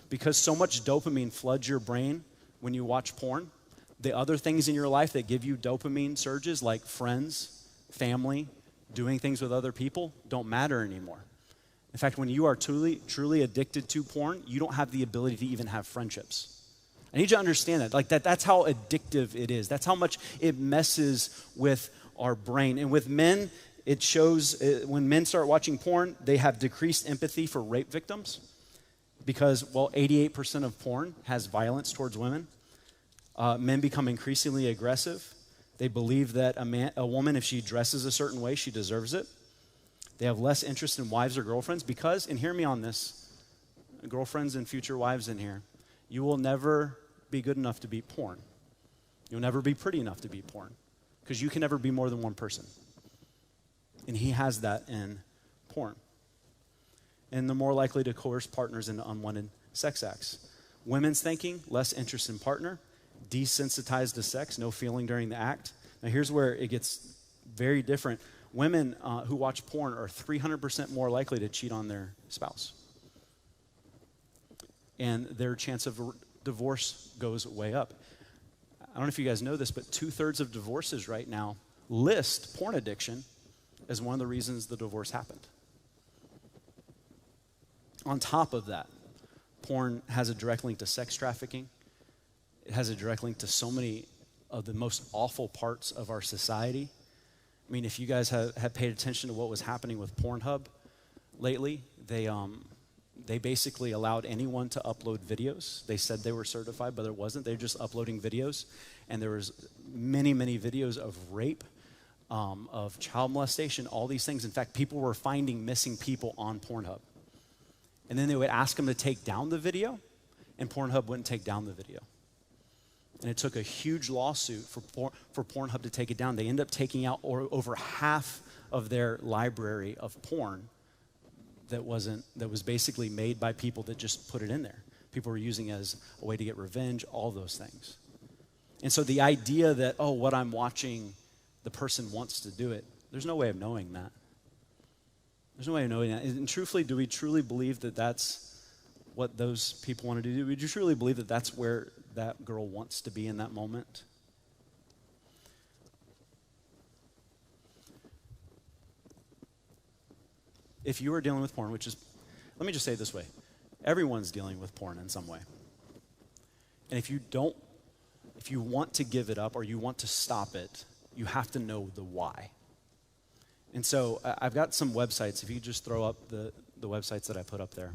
Because so much dopamine floods your brain when you watch porn, the other things in your life that give you dopamine surges, like friends, family, doing things with other people, don't matter anymore. In fact, when you are truly addicted to porn, you don't have the ability to even have friendships. I need you to understand that. Like that's how addictive it is. That's how much it messes with our brain. And with men, it shows when men start watching porn, they have decreased empathy for rape victims because, well, 88% of porn has violence towards women. Men become increasingly aggressive. They believe that a woman, if she dresses a certain way, she deserves it. They have less interest in wives or girlfriends because, and hear me on this, girlfriends and future wives in here, you will never be good enough to beat porn. You'll never be pretty enough to beat porn because you can never be more than one person. And he has that in porn. And they're more likely to coerce partners into unwanted sex acts. Women's thinking, less interest in partner, desensitized to sex, no feeling during the act. Now here's where it gets very different. Women who watch porn are 300% more likely to cheat on their spouse. And their chance of divorce goes way up. I don't know if you guys know this, but 2/3 of divorces right now list porn addiction as one of the reasons the divorce happened. On top of that, porn has a direct link to sex trafficking. It has a direct link to so many of the most awful parts of our society. I mean, if you guys have paid attention to what was happening with Pornhub lately, they basically allowed anyone to upload videos. They said they were certified, but it wasn't. They were just uploading videos. And there was many, many videos of rape, of child molestation, all these things. In fact, people were finding missing people on Pornhub. And then they would ask them to take down the video, and Pornhub wouldn't take down the video. And it took a huge lawsuit for Pornhub to take it down. They ended up taking out over half of their library of porn that was basically made by people that just put it in there. People were using it as a way to get revenge, all those things. And so the idea that, oh, what I'm watching, the person wants to do it, there's no way of knowing that. There's no way of knowing that. And truthfully, do we truly believe that that's what those people want to do? Do we truly believe that that's where that girl wants to be in that moment? If you are dealing with porn, which is, let me just say it this way, everyone's dealing with porn in some way. And if you want to give it up or you want to stop it, you have to know the why. And so I've got some websites. If you just throw up the websites that I put up there.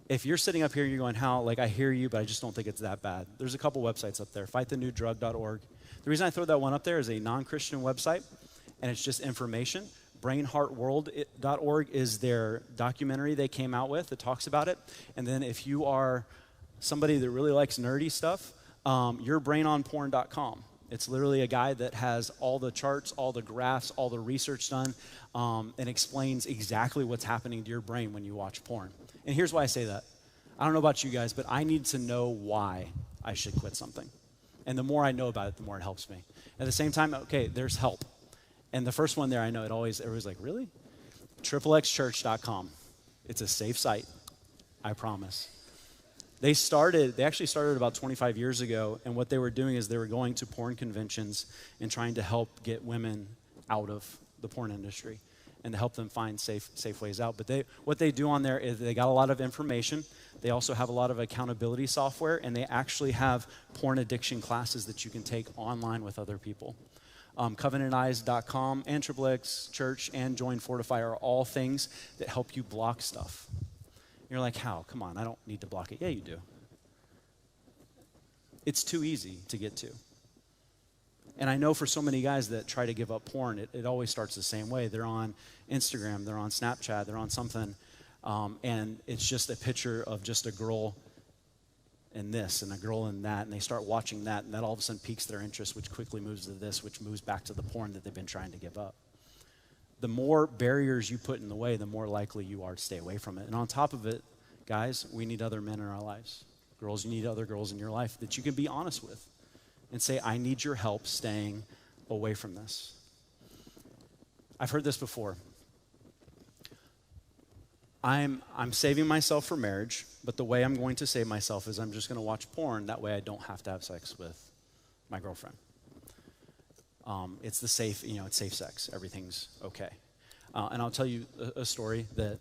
If you're sitting up here, you're going, Hal, like I hear you, but I just don't think it's that bad. There's a couple websites up there, fightthenewdrug.org. The reason I throw that one up there is a non-Christian website, and it's just information. brainheartworld.org is their documentary they came out with that talks about it. And then if you are somebody that really likes nerdy stuff, yourbrainonporn.com. It's literally a guy that has all the charts, all the graphs, all the research done, and explains exactly what's happening to your brain when you watch porn. And here's why I say that. I don't know about you guys, but I need to know why I should quit something. And the more I know about it, the more it helps me. At the same time, okay, there's help. And the first one there, I know everybody's like, really? XXXchurch.com. It's a safe site, I promise. They actually started about 25 years ago, and what they were doing is they were going to porn conventions and trying to help get women out of the porn industry and to help them find safe ways out. But what they do on there is they got a lot of information. They also have a lot of accountability software, and they actually have porn addiction classes that you can take online with other people. CovenantEyes.com and XXX Church and Join Fortify are all things that help you block stuff. You're like, how? Come on, I don't need to block it. Yeah, you do. It's too easy to get to. And I know for so many guys that try to give up porn, it always starts the same way. They're on Instagram, they're on Snapchat, they're on something, and it's just a picture of just a girl and this, and a girl in that, and they start watching that, and that all of a sudden piques their interest, which quickly moves to this, which moves back to the porn that they've been trying to give up. The more barriers you put in the way, the more likely you are to stay away from it. And on top of it, guys, we need other men in our lives. Girls, you need other girls in your life that you can be honest with and say, I need your help staying away from this. I've heard this before. I'm saving myself for marriage, but the way I'm going to save myself is I'm just going to watch porn. That way I don't have to have sex with my girlfriend. It's the safe, it's safe sex. Everything's okay. And I'll tell you a story that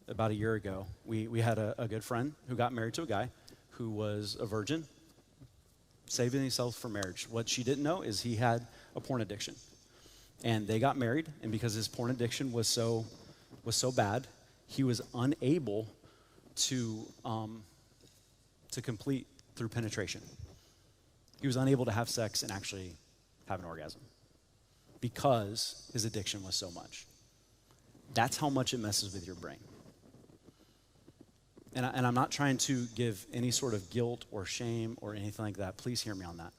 about a year ago, we had a good friend who got married to a guy who was a virgin, saving himself for marriage. What she didn't know is he had a porn addiction. And they got married, and because his porn addiction was so bad, he was unable to complete through penetration. He was unable to have sex and actually have an orgasm because his addiction was so much. That's how much it messes with your brain. And I'm not trying to give any sort of guilt or shame or anything like that. Please hear me on that.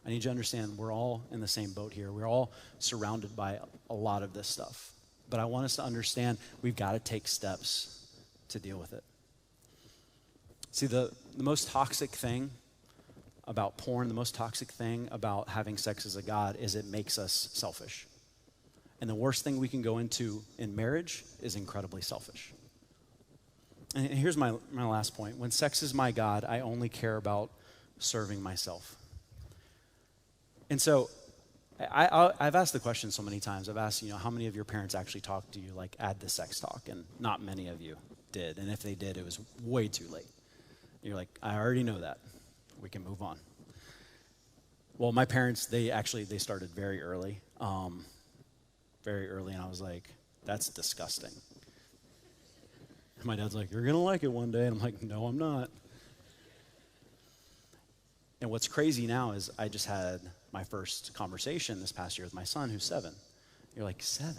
I need you to understand we're all in the same boat here. We're all surrounded by a lot of this stuff. But I want us to understand we've got to take steps to deal with it. See, the most toxic thing about porn, the most toxic thing about having sex as a god is it makes us selfish. And the worst thing we can go into in marriage is incredibly selfish. And here's my last point. When sex is my god, I only care about serving myself. And so I've asked the question so many times. I've asked, how many of your parents actually talked to you, like add the sex talk? And not many of you did. And if they did, it was way too late. You're like, I already know that. We can move on. Well, my parents, they started very early. And I was like, that's disgusting. And my dad's like, you're going to like it one day. And I'm like, no, I'm not. And what's crazy now is I just had my first conversation this past year with my son, who's 7. You're like, 7?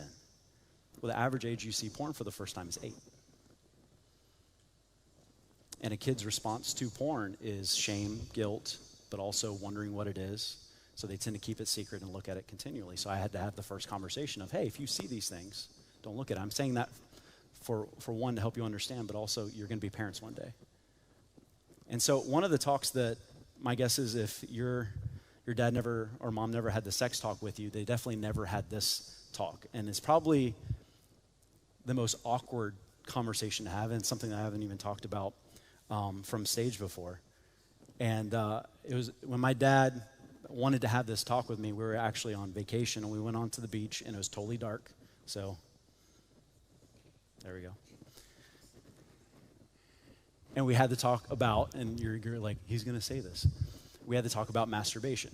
Well, the average age you see porn for the first time is 8. And a kid's response to porn is shame, guilt, but also wondering what it is. So they tend to keep it secret and look at it continually. So I had to have the first conversation of, hey, if you see these things, don't look at it. I'm saying that for one, to help you understand, but also you're going to be parents one day. And so one of the talks that my guess is if your dad never or mom never had the sex talk with you, they definitely never had this talk. And it's probably the most awkward conversation to have, and something that I haven't even talked about from stage before. And it was when my dad wanted to have this talk with me, we were actually on vacation, and we went onto the beach, and it was totally dark. So there we go. And we had to talk about, and you're like, he's going to say this. We had to talk about masturbation.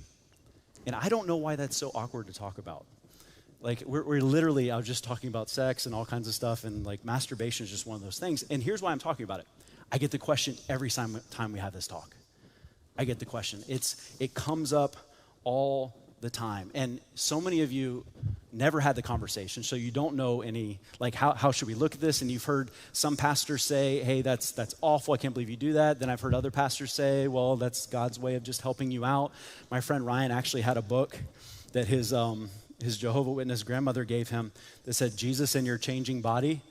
And I don't know why that's so awkward to talk about. Like, we're literally, I was just talking about sex and all kinds of stuff, and like masturbation is just one of those things. And here's why I'm talking about it. I get the question every time we have this talk. I get the question. It comes up all the time. And so many of you never had the conversation, so you don't know any, like, how should we look at this? And you've heard some pastors say, hey, that's awful, I can't believe you do that. Then I've heard other pastors say, well, that's God's way of just helping you out. My friend Ryan actually had a book that his Jehovah's Witness grandmother gave him that said, Jesus in Your Changing Body.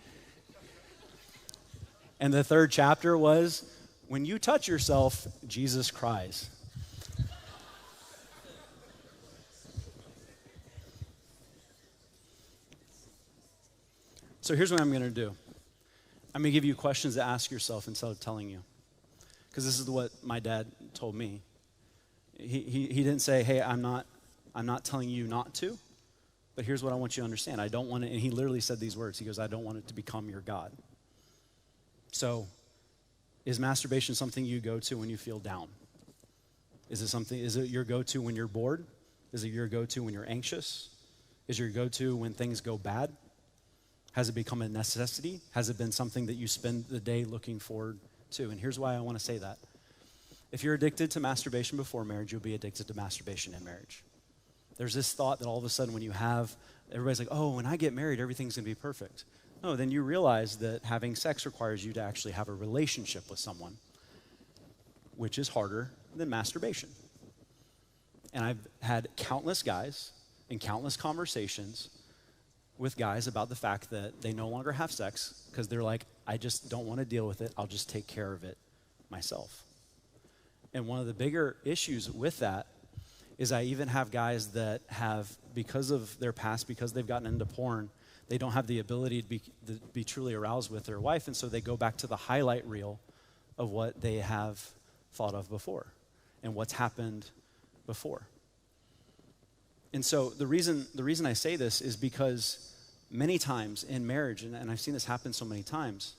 And the 3rd chapter was, when you touch yourself, Jesus cries. So here's what I'm going to do. I'm going to give you questions to ask yourself instead of telling you. Because this is what my dad told me. He didn't say, hey, I'm not telling you not to, but here's what I want you to understand. I don't want it, and he literally said these words. He goes, I don't want it to become your God. So is masturbation something you go to when you feel down? Is it your go-to when you're bored? Is it your go-to when you're anxious? Is it your go-to when things go bad? Has it become a necessity? Has it been something that you spend the day looking forward to? And here's why I want to say that. If you're addicted to masturbation before marriage, you'll be addicted to masturbation in marriage. There's this thought that all of a sudden when you have, everybody's like, oh, when I get married, everything's going to be perfect. No, then you realize that having sex requires you to actually have a relationship with someone. which is harder than masturbation. And I've had countless guys and countless conversations with guys about the fact that they no longer have sex because they're like, I just don't want to deal with it. I'll just take care of it myself. And one of the bigger issues with that is I even have guys that have, because of their past, because they've gotten into porn, they don't have the ability to be truly aroused with their wife, and so they go back to the highlight reel of what they have thought of before and what's happened before. And so the reason I say this is because many times in marriage, and I've seen this happen so many times,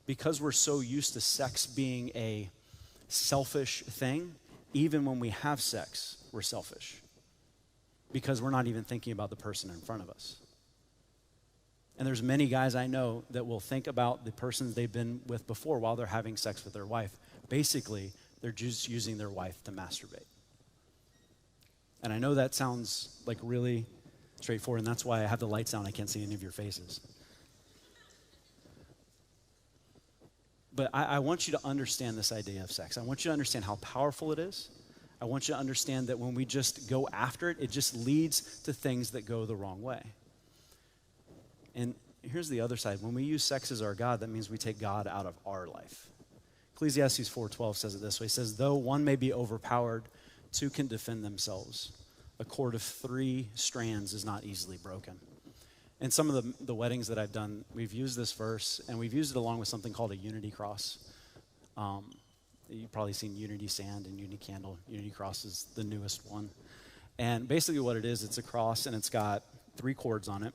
because we're so used to sex being a selfish thing, even when we have sex, we're selfish because we're not even thinking about the person in front of us. And there's many guys I know that will think about the persons they've been with before while they're having sex with their wife. Basically, they're just using their wife to masturbate. And I know that sounds like really straightforward, and that's why I have the lights down. I can't see any of your faces. But I want you to understand this idea of sex. I want you to understand how powerful it is. I want you to understand that when we just go after it, it just leads to things that go the wrong way. And here's the other side. When we use sex as our God, that means we take God out of our life. Ecclesiastes 4:12 says it this way. It says, though one may be overpowered, two can defend themselves. A cord of 3 strands is not easily broken. In some of the weddings that I've done, we've used this verse, and we've used it along with something called a unity cross. You've probably seen unity sand and unity candle. Unity cross is the newest one. And basically what it is, it's a cross, and it's got 3 cords on it.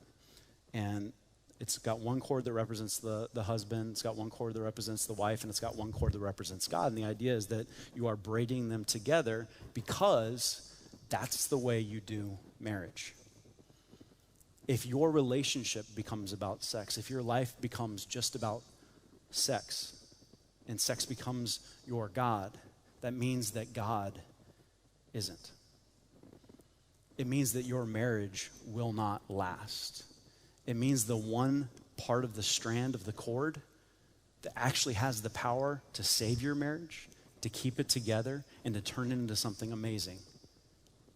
And it's got 1 cord that represents the husband, it's got 1 cord that represents the wife, and it's got 1 cord that represents God. And the idea is that you are braiding them together because that's the way you do marriage. If your relationship becomes about sex, if your life becomes just about sex, and sex becomes your God, that means that God isn't. It means that your marriage will not last. It means the one part of the strand of the cord that actually has the power to save your marriage, to keep it together, and to turn it into something amazing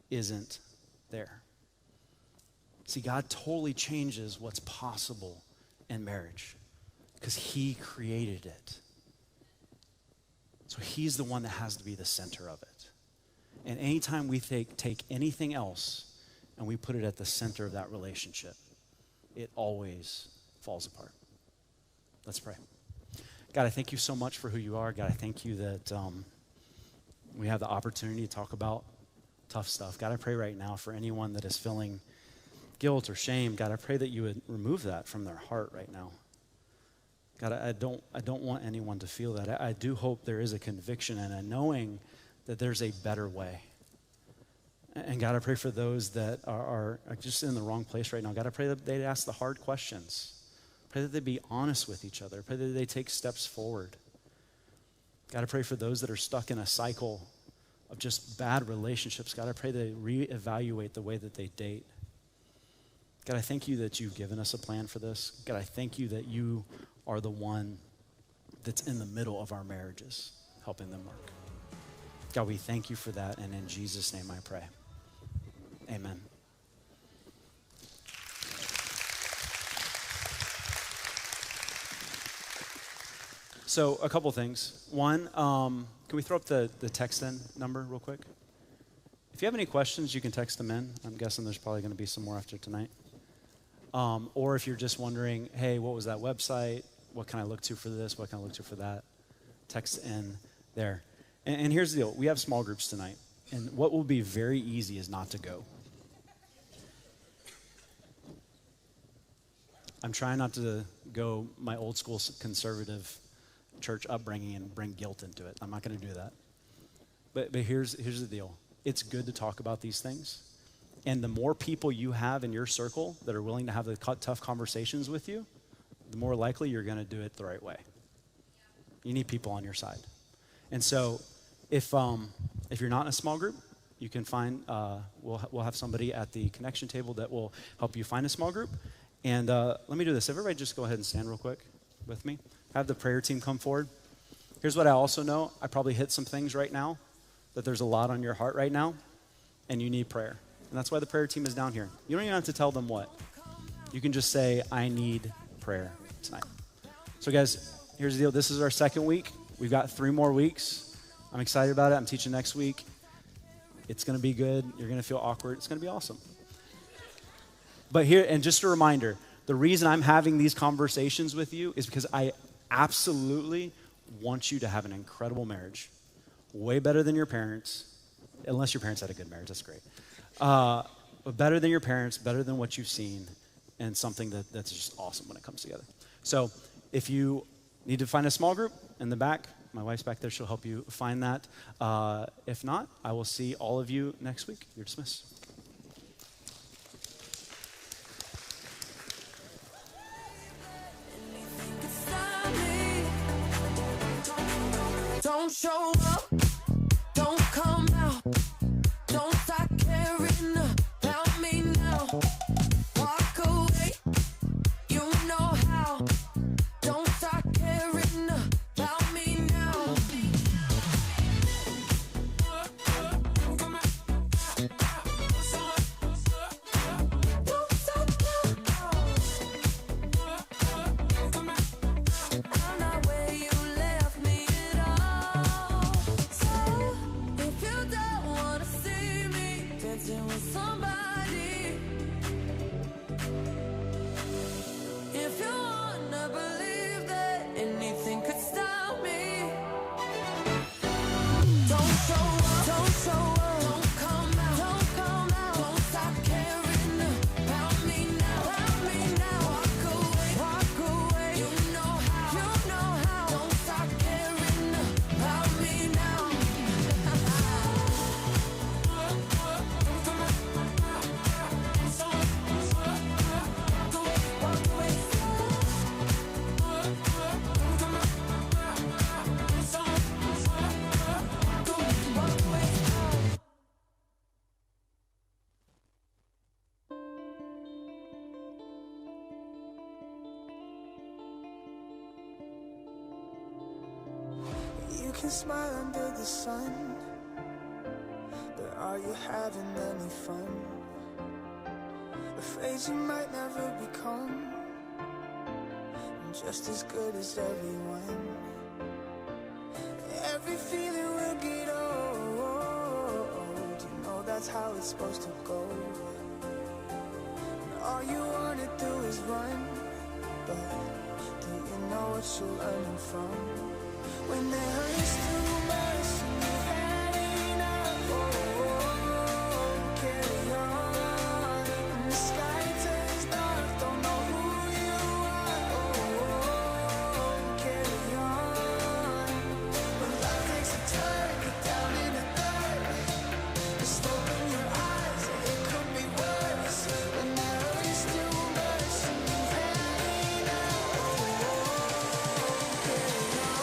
isn't there. See, God totally changes what's possible in marriage because he created it. So he's the one that has to be the center of it. And anytime we take anything else and we put it at the center of that relationship, it always falls apart. Let's pray. God, I thank you so much for who you are. God, I thank you that we have the opportunity to talk about tough stuff. God, I pray right now for anyone that is feeling guilt or shame. God, I pray that you would remove that from their heart right now. God, I don't want anyone to feel that. I do hope there is a conviction and a knowing that there's a better way. And God, I pray for those that are just in the wrong place right now. God, I pray that they'd ask the hard questions. Pray that they be honest with each other. Pray that they take steps forward. God, I pray for those that are stuck in a cycle of just bad relationships. God, I pray they reevaluate the way that they date. God, I thank you that you've given us a plan for this. God, I thank you that you are the one that's in the middle of our marriages, helping them work. God, we thank you for that, and in Jesus' name I pray. Amen. So a couple things. One, can we throw up the text in number real quick? If you have any questions, you can text them in. I'm guessing there's probably going to be some more after tonight. Or if you're just wondering, hey, what was that website? What can I look to for this? What can I look to for that? Text in there. And here's the deal. We have small groups tonight. And what will be very easy is not to go. I'm trying not to go my old school conservative church upbringing and bring guilt into it. I'm not going to do that. But here's the deal. It's good to talk about these things. And the more people you have in your circle that are willing to have the tough conversations with you, the more likely you're going to do it the right way. You need people on your side. And so if you're not in a small group, you can find, we'll have somebody at the connection table that will help you find a small group. And let me do this. Everybody just go ahead and stand real quick with me. Have the prayer team come forward. Here's what I also know. I probably hit some things right now, that there's a lot on your heart right now, and you need prayer. And that's why the prayer team is down here. You don't even have to tell them what. You can just say, I need prayer tonight. So guys, here's the deal. This is our second week. We've got 3 more weeks. I'm excited about it. I'm teaching next week. It's going to be good. You're going to feel awkward. It's going to be awesome. But here, and just a reminder, the reason I'm having these conversations with you is because I absolutely want you to have an incredible marriage. Way better than your parents, unless your parents had a good marriage. That's great. But better than your parents, better than what you've seen, and something that's just awesome when it comes together. So if you need to find a small group in the back, my wife's back there. She'll help you find that. If not, I will see all of you next week. You're dismissed. Don't show up, don't come out, don't start caring about me now. Walk away, you know how. Don't start caring about me now. Don't stop now. I'm not where you left me at all. So if you don't wanna see me dancing with somebody, if you wanna believe that anything could stop me, don't show up, don't show up, don't come out, don't come out, don't stop caring about me now, walk away, you know how, don't stop caring about me now. You can smile under the sun, but are you having any fun? Afraid you might never become just as good as everyone. Every feeling will get old, you know that's how it's supposed to go. And all you wanna do is run, but do you know what you're learning from? When there hurts too much and you've had enough, carry on. And the sky turns dark, don't know who you are, carry on. When life takes a turn, get down in the dirt, just open your eyes, it could be worse. When there hurts too much and you've had enough, carry on.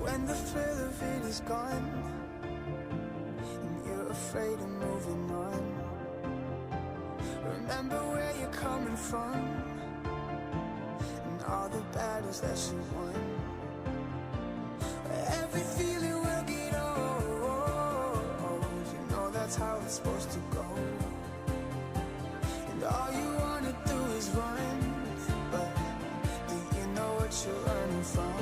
When the thrill of it is gone and you're afraid of moving on, remember where you're coming from and all the battles that you won. Every feeling will get old, you know that's how it's supposed to go. And all you wanna do is run, but do you know what you're learning from?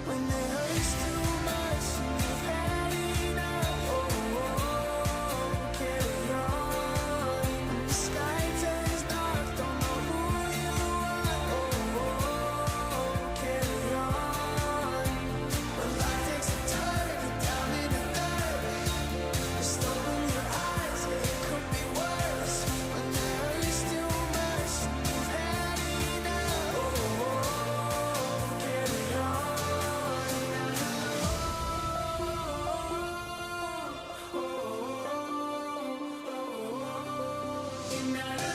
When it hurts too much and you've had enough, carry on. And the sky turns dark, don't know who you are, carry on. When life takes a turn, get down in the dirt, just open your eyes, it could be worse. When it hurts too matter